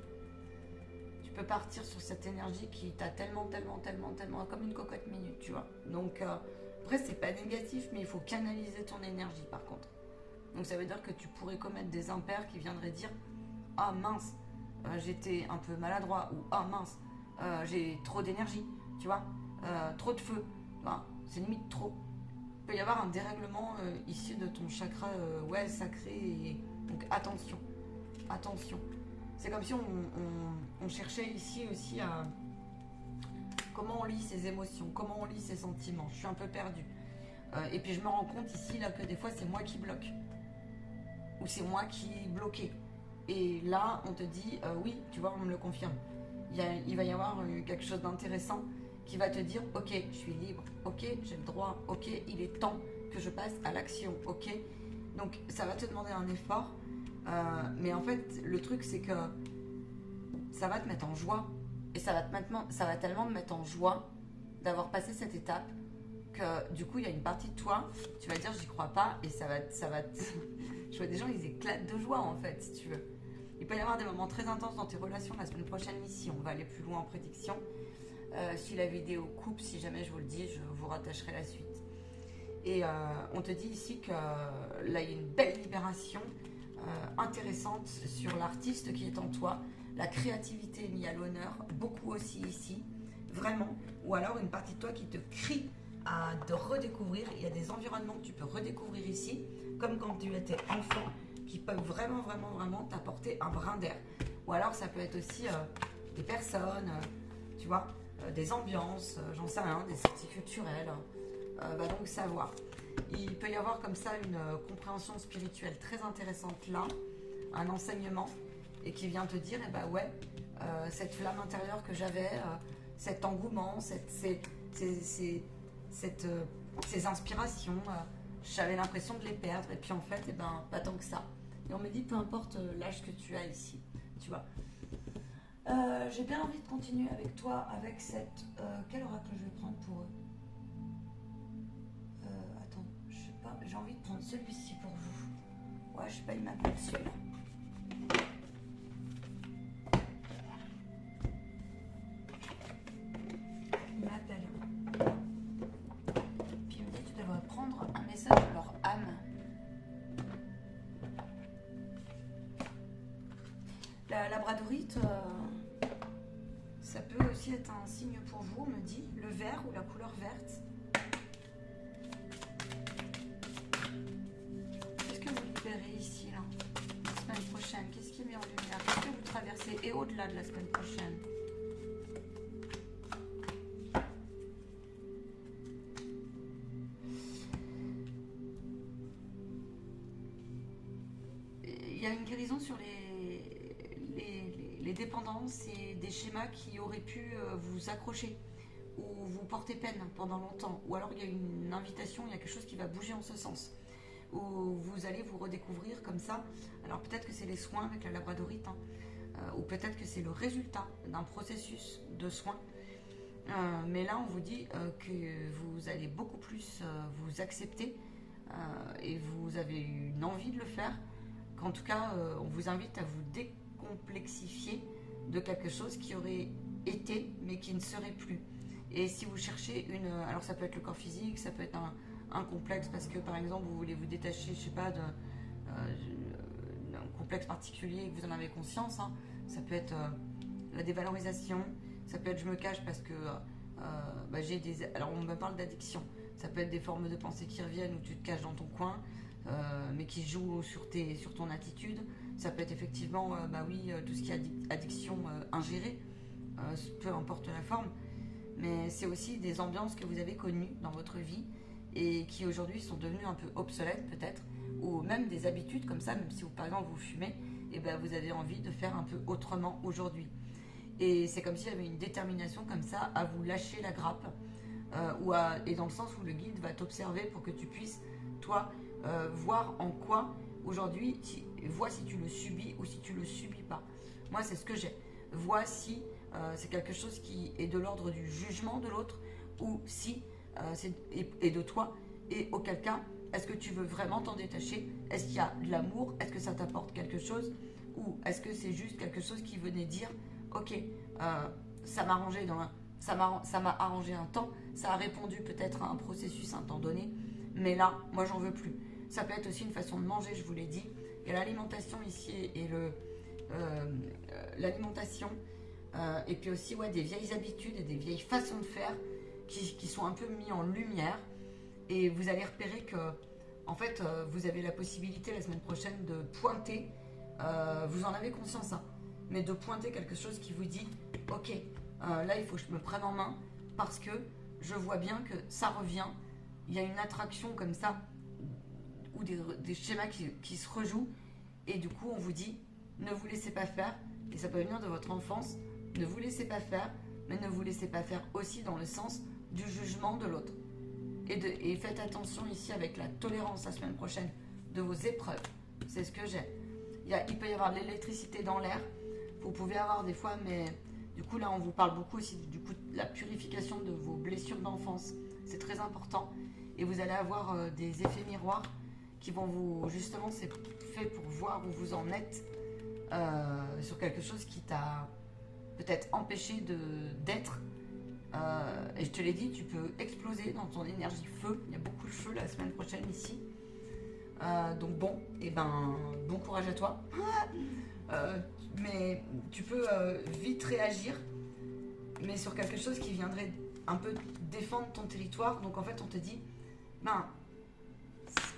Tu peux partir sur cette énergie qui t'a tellement, comme une cocotte minute, tu vois. Donc, après, c'est pas négatif, mais il faut canaliser ton énergie, par contre. Donc, ça veut dire que tu pourrais commettre des impairs qui viendraient dire « Ah, mince, j'étais un peu maladroit » ou « Ah, mince, j'ai trop d'énergie », tu vois, trop de feu, c'est limite trop. Il peut y avoir un dérèglement ici de ton chakra ouais, sacré, et donc attention. Attention, c'est comme si on cherchait ici aussi à comment on lit ses émotions, comment on lit ses sentiments. Je suis un peu perdue. Et puis je me rends compte ici là que des fois c'est moi qui bloque. Ou c'est moi qui bloquais. Et là on te dit, oui, tu vois, on me le confirme. Il va y avoir quelque chose d'intéressant qui va te dire, ok, je suis libre, ok, j'ai le droit, ok, il est temps que je passe à l'action, ok. Donc ça va te demander un effort. Mais en fait, le truc, c'est que ça va te mettre en joie. Et ça va tellement te mettre en joie d'avoir passé cette étape que du coup, il y a une partie de toi, tu vas dire j'y crois pas et je vois des gens, ils éclatent de joie en fait, si tu veux. Il peut y avoir des moments très intenses dans tes relations la semaine prochaine ici, on va aller plus loin en prédiction. Si la vidéo coupe, si jamais je vous le dis, je vous rattacherai la suite. Et on te dit ici que là, il y a une belle libération intéressante sur l'artiste qui est en toi. La créativité est mise à l'honneur, beaucoup aussi ici, vraiment. Ou alors une partie de toi qui te crie de redécouvrir. Il y a des environnements que tu peux redécouvrir ici, comme quand tu étais enfant, qui peuvent vraiment, vraiment, vraiment t'apporter un brin d'air. Ou alors ça peut être aussi des personnes, tu vois, des ambiances, j'en sais rien, des sorties culturelles. Va donc savoir. Il peut y avoir comme ça une compréhension spirituelle très intéressante là, un enseignement, et qui vient te dire, eh ben ouais, cette flamme intérieure que j'avais, cet engouement, ces inspirations, j'avais l'impression de les perdre, et puis en fait, eh ben, pas tant que ça. Et on me dit, peu importe l'âge que tu as ici, tu vois. J'ai bien envie de continuer avec toi, avec cette... quel oracle je vais prendre pour eux? Attends, je sais pas, j'ai envie de prendre celui-ci pour vous. Ouais, je sais pas, il m'appelle celui-là. Il m'appelle. Puis il me dit, tu devrais prendre un message de leur âme. La labradorite, ça peut aussi être un signe pour vous, on me dit, le vert ou la couleur verte. Qu'est-ce que vous libérez ici, là, la semaine prochaine? Qu'est-ce qui est mis en lumière? Qu'est-ce que vous traversez? Et au-delà de la semaine prochaine? Il y a une guérison sur les dépendances et des schémas qui auraient pu vous accrocher ou vous porter peine pendant longtemps. Ou alors il y a une invitation, il y a quelque chose qui va bouger en ce sens. Où vous allez vous redécouvrir comme ça. Alors peut-être que c'est les soins avec la labradorite, hein, ou peut-être que c'est le résultat d'un processus de soins. Mais là, on vous dit que vous allez beaucoup plus vous accepter et vous avez une envie de le faire. Qu'en tout cas, on vous invite à vous décomplexifier de quelque chose qui aurait été, mais qui ne serait plus. Et si vous cherchez une... Alors ça peut être le corps physique, ça peut être un complexe, parce que par exemple, vous voulez vous détacher, je sais pas, d'un complexe particulier et que vous en avez conscience. Hein. Ça peut être la dévalorisation, ça peut être je me cache parce que j'ai des... Alors on me parle d'addiction. Ça peut être des formes de pensée qui reviennent où tu te caches dans ton coin, mais qui jouent sur ton attitude. Ça peut être effectivement, tout ce qui est addiction ingérée, peu importe la forme. Mais c'est aussi des ambiances que vous avez connues dans votre vie et qui aujourd'hui sont devenues un peu obsolètes peut-être, ou même des habitudes comme ça, même si vous, par exemple vous fumez, et vous avez envie de faire un peu autrement aujourd'hui. Et c'est comme s'il y avait une détermination comme ça à vous lâcher la grappe, et dans le sens où le guide va t'observer pour que tu puisses, toi, voir en quoi aujourd'hui, vois si tu le subis ou si tu le subis pas. Moi, c'est ce que j'ai. Vois si c'est quelque chose qui est de l'ordre du jugement de l'autre ou si et de toi. Et auquel cas, est-ce que tu veux vraiment t'en détacher? Est-ce qu'il y a de l'amour? Est-ce que ça t'apporte quelque chose? Ou est-ce que c'est juste quelque chose qui venait dire ok, ça m'a arrangé ça m'a arrangé un temps, ça a répondu peut-être à un processus un temps donné, mais là, moi j'en veux plus. Ça peut être aussi une façon de manger, je vous l'ai dit. Il y a l'alimentation ici et l'alimentation, et puis aussi des vieilles habitudes et des vieilles façons de faire qui sont un peu mis en lumière. Et vous allez repérer que, en fait, vous avez la possibilité la semaine prochaine de pointer, vous en avez conscience, hein, mais de pointer quelque chose qui vous dit, ok, là il faut que je me prenne en main parce que je vois bien que ça revient. Il y a une attraction comme ça, ou des schémas qui se rejouent, et du coup on vous dit, ne vous laissez pas faire, et ça peut venir de votre enfance, ne vous laissez pas faire, mais ne vous laissez pas faire aussi dans le sens du jugement de l'autre. Et faites attention ici avec la tolérance la semaine prochaine de vos épreuves. C'est ce que j'ai. Il peut y avoir de l'électricité dans l'air. Vous pouvez avoir des fois, mais du coup là on vous parle beaucoup aussi du coup de la purification de vos blessures d'enfance, c'est très important. Et vous allez avoir des effets miroirs qui vont vous, justement, c'est fait pour voir où vous en êtes sur quelque chose qui t'a peut-être empêché d'être. Et je te l'ai dit, tu peux exploser dans ton énergie feu. Il y a beaucoup de feu la semaine prochaine ici. Donc bon, et ben bon courage à toi. Mais tu peux vite réagir, mais sur quelque chose qui viendrait un peu défendre ton territoire. Donc en fait, on te dit, ben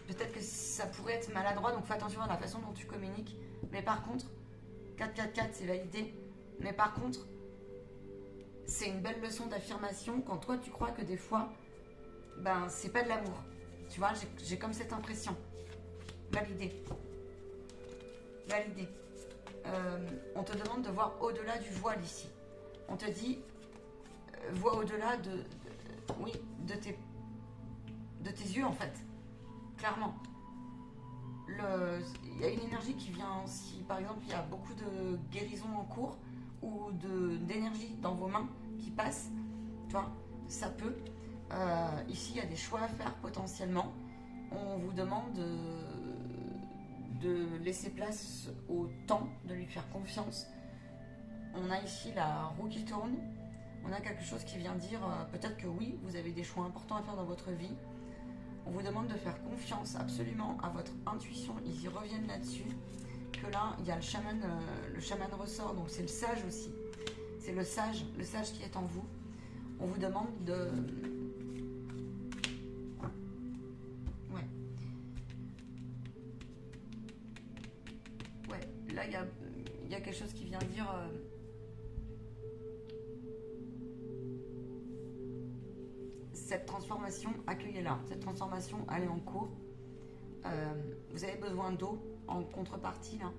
peut-être que ça pourrait être maladroit, donc fais attention à la façon dont tu communiques. Mais par contre, 444 c'est validé. Mais par contre, c'est une belle leçon d'affirmation quand toi tu crois que des fois, ben c'est pas de l'amour. Tu vois, j'ai comme cette impression. Validé. Validé. On te demande de voir au-delà du voile ici. On te dit, vois au-delà oui, de tes yeux en fait. Clairement. Il y a une énergie qui vient, si par exemple il y a beaucoup de guérison en cours ou d'énergie dans vos mains qui passe, tu vois, ça peut. Ici, il y a des choix à faire potentiellement. On vous demande de laisser place au temps, de lui faire confiance. On a ici la roue qui tourne. On a quelque chose qui vient dire peut-être que oui, vous avez des choix importants à faire dans votre vie. On vous demande de faire confiance absolument à votre intuition. Ils y reviennent là-dessus. Que là, il y a le chaman ressort, donc c'est le sage aussi. C'est le sage qui est en vous. On vous demande de... Ouais, là, il y a quelque chose qui vient dire... Cette transformation, accueillez-la. Cette transformation, elle est en cours. Vous avez besoin d'eau en contrepartie, là.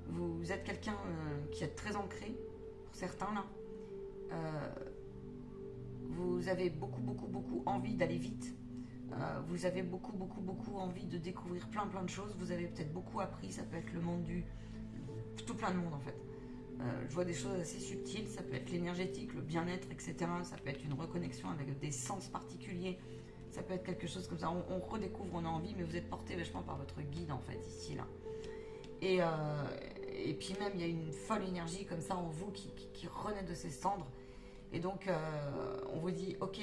Vous êtes quelqu'un qui est très ancré, pour certains, là. Vous avez beaucoup envie d'aller vite. Vous avez beaucoup envie de découvrir plein de choses. Vous avez peut-être beaucoup appris. Ça peut être le monde tout plein de monde, en fait. Je vois des choses assez subtiles. Ça peut être l'énergétique, le bien-être, etc. Ça peut être une reconnexion avec des sens particuliers. Ça peut être quelque chose comme ça. On redécouvre, on a envie, mais vous êtes porté vachement par votre guide, en fait, ici, là. Et puis même, il y a une folle énergie comme ça en vous qui renaît de ses cendres. Et donc, on vous dit, ok,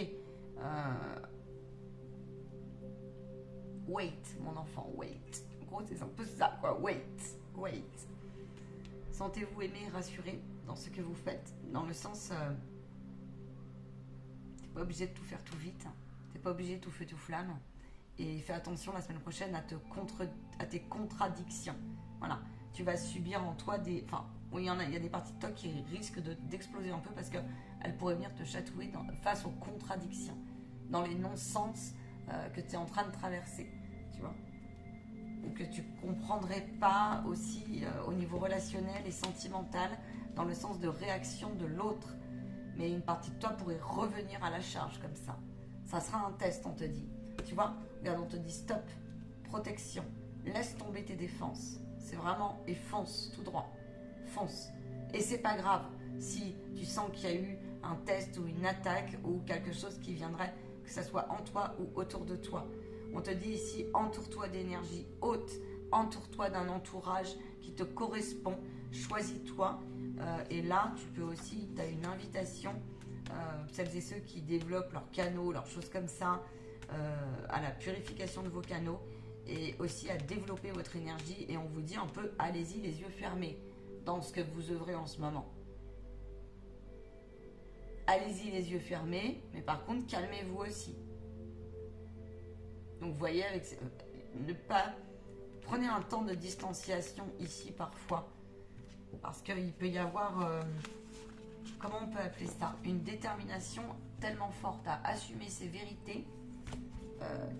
wait, mon enfant, wait. En gros, c'est un peu ça, quoi, wait. Sentez-vous aimé et rassuré dans ce que vous faites, dans le sens, t'es pas obligé de tout faire tout vite, t'es pas obligé de tout feu tout flamme, et fais attention la semaine prochaine à tes contradictions. Voilà, tu vas subir en toi des... Enfin, oui, il y a des parties de toi qui risquent d'exploser un peu parce qu'elles pourraient venir te chatouiller face aux contradictions, dans les non-sens que tu es en train de traverser, tu vois. Ou que tu comprendrais pas aussi au niveau relationnel et sentimental, dans le sens de réaction de l'autre. Mais une partie de toi pourrait revenir à la charge comme ça. Ça sera un test, on te dit. Tu vois, regarde, on te dit stop, protection, laisse tomber tes défenses. C'est vraiment, et fonce, tout droit. Fonce. Et c'est pas grave si tu sens qu'il y a eu un test ou une attaque ou quelque chose qui viendrait, que ça soit en toi ou autour de toi. On te dit ici, entoure-toi d'énergie haute, entoure-toi d'un entourage qui te correspond, choisis-toi. Et là, tu peux aussi, tu as une invitation, celles et ceux qui développent leurs canaux, leurs choses comme ça, à la purification de vos canaux et aussi à développer votre énergie. Et on vous dit un peu, allez-y les yeux fermés dans ce que vous œuvrez en ce moment. Allez-y les yeux fermés, mais par contre, calmez-vous aussi. Donc vous voyez, prenez un temps de distanciation ici parfois, parce qu'il peut y avoir, comment on peut appeler ça, une détermination tellement forte à assumer ses vérités,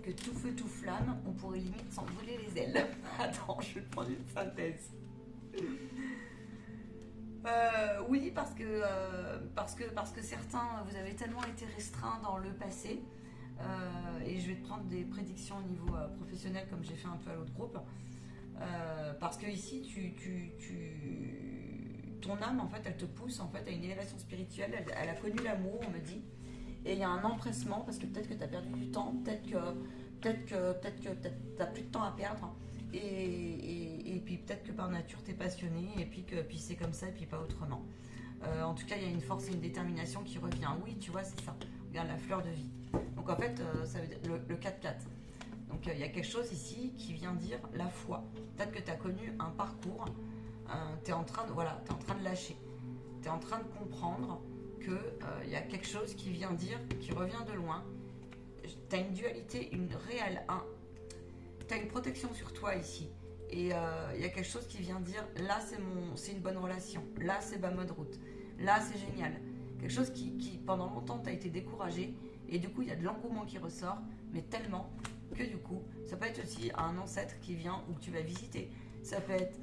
que tout feu tout flamme, on pourrait limite s'en brûler les ailes. Attends, je vais prendre une synthèse. Oui, parce que certains, vous avez tellement été restreints dans le passé. Et je vais te prendre des prédictions au niveau professionnel comme j'ai fait un peu à l'autre groupe, parce que ici ton âme en fait elle te pousse en fait à une élévation spirituelle, elle a connu l'amour on me dit, et il y a un empressement parce que peut-être que tu as perdu du temps, peut-être que tu n'as plus de temps à perdre. Et puis peut-être que par nature tu es passionné et puis c'est comme ça et puis pas autrement. En tout cas, il y a une force et une détermination qui revient. Oui, tu vois, c'est ça. Regarde la fleur de vie. Donc en fait, ça veut dire le 4-4. Donc il y a quelque chose ici qui vient dire la foi. Peut-être que tu as connu un parcours, tu es en train de lâcher. Tu es en train de comprendre qu'il y a quelque chose qui vient dire, qui revient de loin. Tu as une dualité, une réelle. Tu as une protection sur toi ici. Et il y a quelque chose qui vient dire, là c'est une bonne relation, là c'est bas mode route, là c'est génial. Quelque chose qui pendant longtemps t'as été découragé, et du coup il y a de l'engouement qui ressort, mais tellement que du coup, ça peut être aussi un ancêtre qui vient ou que tu vas visiter. Ça peut être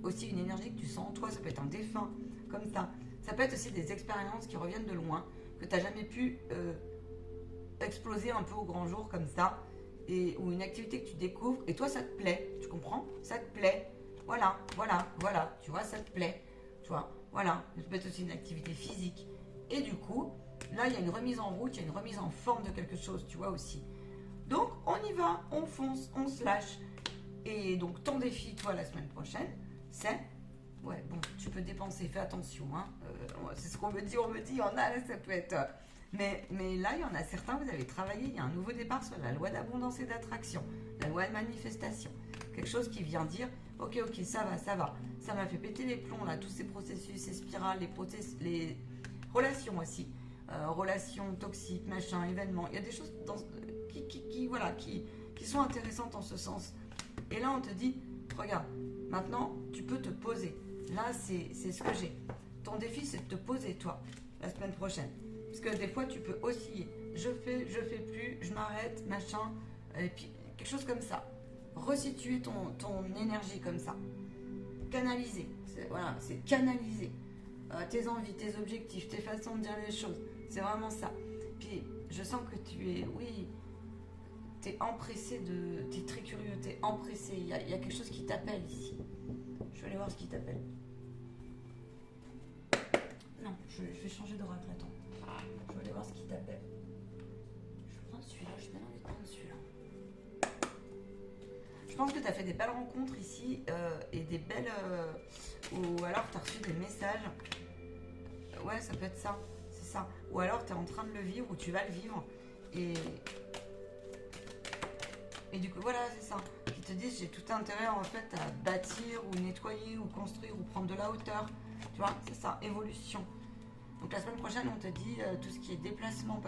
aussi une énergie que tu sens en toi, ça peut être un défunt, comme ça. Ça peut être aussi des expériences qui reviennent de loin, que tu n'as jamais pu exploser un peu au grand jour comme ça, ou une activité que tu découvres, et toi ça te plaît, tu comprends? Ça te plaît, voilà, tu vois, ça te plaît, tu vois, voilà. Ça peut être aussi une activité physique. Et du coup, là il y a une remise en route, il y a une remise en forme de quelque chose, tu vois aussi. Donc on y va, on fonce, on se lâche. Et donc ton défi, toi, la semaine prochaine, c'est... Ouais, bon, tu peux dépenser, fais attention. Hein. C'est ce qu'on me dit, ça peut être... Mais là, il y en a certains, vous avez travaillé, il y a un nouveau départ sur la loi d'abondance et d'attraction, la loi de manifestation. Quelque chose qui vient dire, ok, ça va. Ça m'a fait péter les plombs, là, tous ces processus, ces spirales, les relations aussi. Relations toxiques, machin, événements. Il y a des choses qui sont intéressantes en ce sens. Et là, on te dit, regarde, maintenant, tu peux te poser. Là, c'est ce que j'ai. Ton défi, c'est de te poser, toi, la semaine prochaine. Parce que des fois, tu peux osciller. Je fais plus, je m'arrête, machin. Et puis, quelque chose comme ça. Resituer ton énergie comme ça. Canaliser. C'est canaliser. Tes envies, tes objectifs, tes façons de dire les choses. C'est vraiment ça. Puis, je sens que tu es, t'es empressé t'es très curieux, t'es empressé. Il y a quelque chose qui t'appelle ici. Je vais aller voir ce qui t'appelle. Non, je vais changer d'oracle, attends. Je vais aller voir ce qui t'appelle. Je vais prendre celui-là, j'ai bien envie de prendre celui-là. Je pense que tu as fait des belles rencontres ici et des belles... ou alors tu as reçu des messages. Ouais, ça peut être ça, c'est ça. Ou alors tu es en train de le vivre ou tu vas le vivre. Et du coup, voilà, c'est ça. Ils te disent, j'ai tout intérêt en fait à bâtir ou nettoyer ou construire ou prendre de la hauteur. Tu vois, c'est ça, évolution. Donc la semaine prochaine, on te dit tout ce qui est déplacement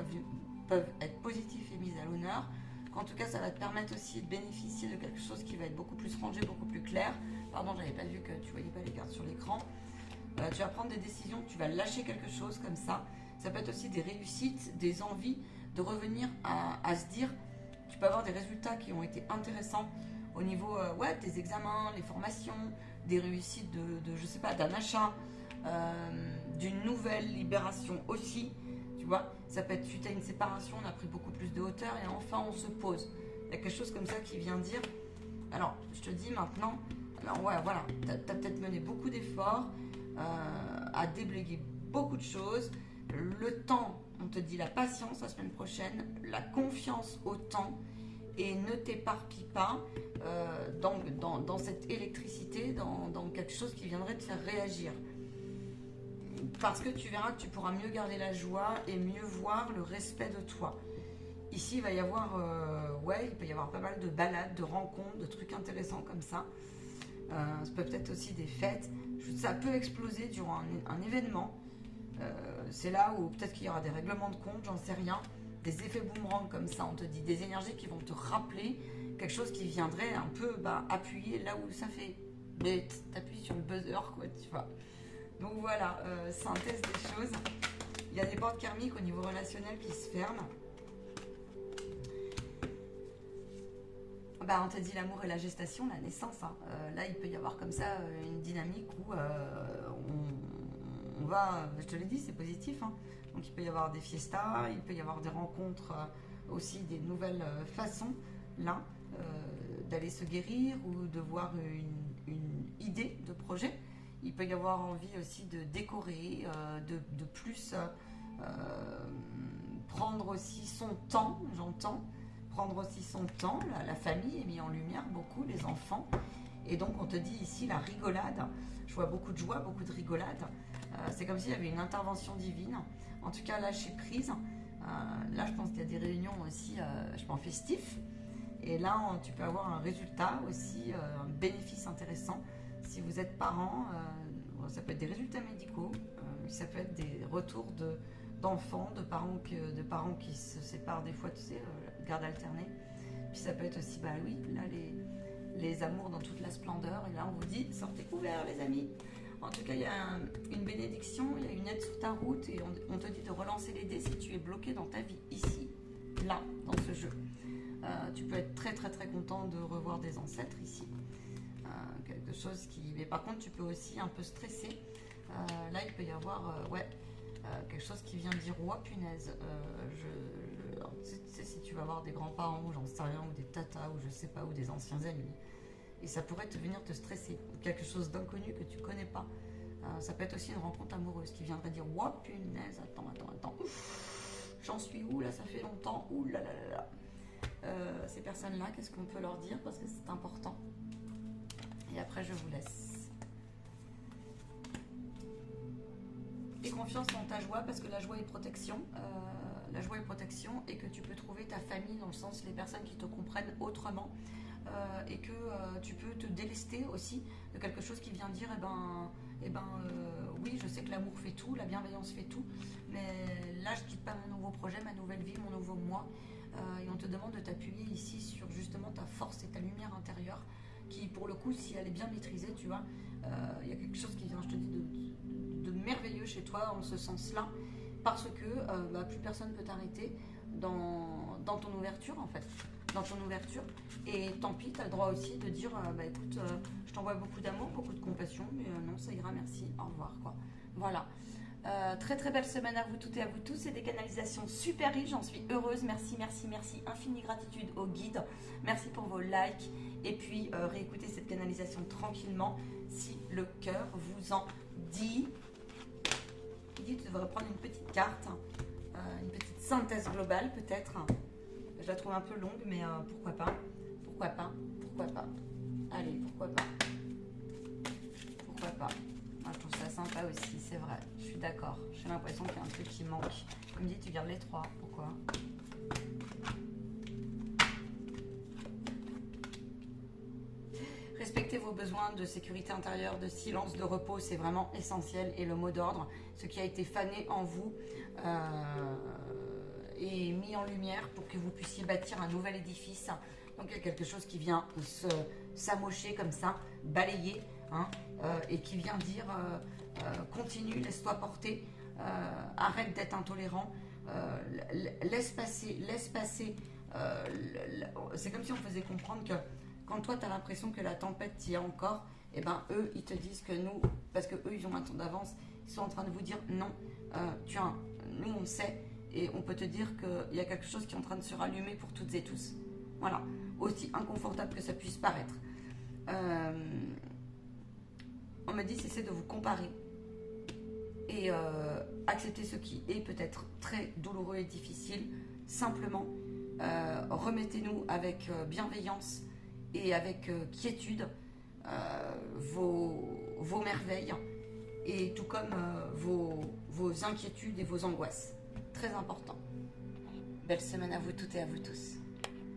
peuvent être positifs et mis à l'honneur. En tout cas, ça va te permettre aussi de bénéficier de quelque chose qui va être beaucoup plus rangé, beaucoup plus clair. Pardon, j'avais pas vu que tu voyais pas les cartes sur l'écran. Tu vas prendre des décisions, tu vas lâcher quelque chose comme ça. Ça peut être aussi des réussites, des envies de revenir à se dire, tu peux avoir des résultats qui ont été intéressants au niveau des examens, les formations, des réussites je sais pas, d'un achat, d'une nouvelle libération aussi. Tu vois, ça peut être suite à une séparation, on a pris beaucoup plus de hauteur et enfin on se pose. Il y a quelque chose comme ça qui vient dire, alors je te dis maintenant, alors ouais, voilà, tu as peut-être mené beaucoup d'efforts à déblayer beaucoup de choses. Le temps, on te dit la patience la semaine prochaine, la confiance au temps, et ne t'éparpille pas dans cette électricité, dans quelque chose qui viendrait te faire réagir. Parce que tu verras que tu pourras mieux garder la joie et mieux voir le respect de toi. Ici, il va y avoir, il peut y avoir pas mal de balades, de rencontres, de trucs intéressants comme ça. Ça peut être aussi des fêtes. Ça peut exploser durant un événement. C'est là où peut-être qu'il y aura des règlements de compte, j'en sais rien. Des effets boomerang comme ça, on te dit. Des énergies qui vont te rappeler quelque chose qui viendrait un peu appuyer là où ça fait. Mais t'appuies sur le buzzer, quoi, tu vois. Donc voilà, synthèse des choses. Il y a des portes karmiques au niveau relationnel qui se ferment. On te dit l'amour et la gestation, la naissance. Hein. Là, il peut y avoir comme ça une dynamique où on va, je te l'ai dit, c'est positif. Hein. Donc il peut y avoir des fiestas, il peut y avoir des rencontres, aussi des nouvelles façons, là, d'aller se guérir ou de voir une idée de projet. Il peut y avoir envie aussi de décorer, de plus prendre aussi son temps, j'entends, prendre aussi son temps, la famille est mise en lumière beaucoup, les enfants, et donc on te dit ici la rigolade, je vois beaucoup de joie, beaucoup de rigolade, c'est comme s'il y avait une intervention divine, en tout cas lâcher prise, là je pense qu'il y a des réunions aussi, je pense festifs, et là tu peux avoir un résultat aussi, un bénéfice intéressant, si vous êtes parent, ça peut être des résultats médicaux, ça peut être des retours d'enfants, de parents qui se séparent des fois, tu sais, garde alternée. Puis ça peut être aussi, bah oui, là les amours dans toute la splendeur. Et là on vous dit, sortez couverts les amis. En tout cas, il y a une bénédiction, il y a une aide sur ta route et on te dit de relancer les dés si tu es bloqué dans ta vie, ici, là, dans ce jeu. Tu peux être très très très content de revoir des ancêtres ici. Quelque chose qui... Mais par contre, tu peux aussi un peu stresser. Là, il peut y avoir quelque chose qui vient dire oh punaise, tu sais, si tu vas voir des grands-parents, ou j'en sais rien, ou des tatas, ou je sais pas, ou des anciens amis, et ça pourrait venir te stresser, ou quelque chose d'inconnu que tu connais pas. Ça peut être aussi une rencontre amoureuse qui viendrait dire oh punaise, attends, j'en suis où là, ça fait longtemps, ouh là là là là. Ces personnes-là, qu'est-ce qu'on peut leur dire parce que c'est important. Et après, je vous laisse. Et confiance dans ta joie, parce que la joie est protection. La joie est protection et que tu peux trouver ta famille, dans le sens les personnes qui te comprennent autrement. Et que tu peux te délester aussi de quelque chose qui vient dire oui, je sais que l'amour fait tout, la bienveillance fait tout, mais là, je quitte pas mon nouveau projet, ma nouvelle vie, mon nouveau moi. Et on te demande de t'appuyer ici sur justement ta force et ta lumière intérieure qui, pour le coup, si elle est bien maîtrisée, tu vois, il y a quelque chose qui vient, je te dis, de merveilleux chez toi en ce sens-là, parce que plus personne ne peut t'arrêter dans ton ouverture, en fait, dans ton ouverture. Et tant pis, tu as le droit aussi de dire, écoute, je t'envoie beaucoup d'amour, beaucoup de compassion, mais non, ça ira, merci, au revoir, quoi. Voilà. Très très belle semaine à vous toutes et à vous tous. C'est des canalisations super riches, j'en suis heureuse. Merci, merci, merci. Infinie gratitude au guide. Merci pour vos likes. Et puis réécoutez cette canalisation tranquillement si le cœur vous en dit. Tu devrais prendre une petite carte, une petite synthèse globale peut-être. Je la trouve un peu longue, mais pourquoi pas. Pourquoi pas. Pourquoi pas. Allez, pourquoi pas. Pourquoi pas. Je trouve ça sympa aussi, c'est vrai. Je suis d'accord. J'ai l'impression qu'il y a un truc qui manque. Il me dit, tu gardes les trois. Pourquoi? Respectez vos besoins de sécurité intérieure, de silence, de repos, c'est vraiment essentiel. Et le mot d'ordre, ce qui a été fané en vous est mis en lumière pour que vous puissiez bâtir un nouvel édifice. Donc il y a quelque chose qui vient s'amocher comme ça, balayer. Et qui vient dire continue, laisse-toi porter, arrête d'être intolérant, laisse passer. C'est comme si on faisait comprendre que quand toi tu as l'impression que la tempête y est encore, et ben eux ils te disent que nous, parce que eux ils ont un temps d'avance, ils sont en train de vous dire non, nous on sait et on peut te dire qu'il y a quelque chose qui est en train de se rallumer pour toutes et tous. Voilà, aussi inconfortable que ça puisse paraître. On me dit cessez de vous comparer et accepter ce qui est peut-être très douloureux et difficile. Simplement, remettez-nous avec bienveillance et avec quiétude vos merveilles et tout comme vos inquiétudes et vos angoisses. Très important. Belle semaine à vous toutes et à vous tous.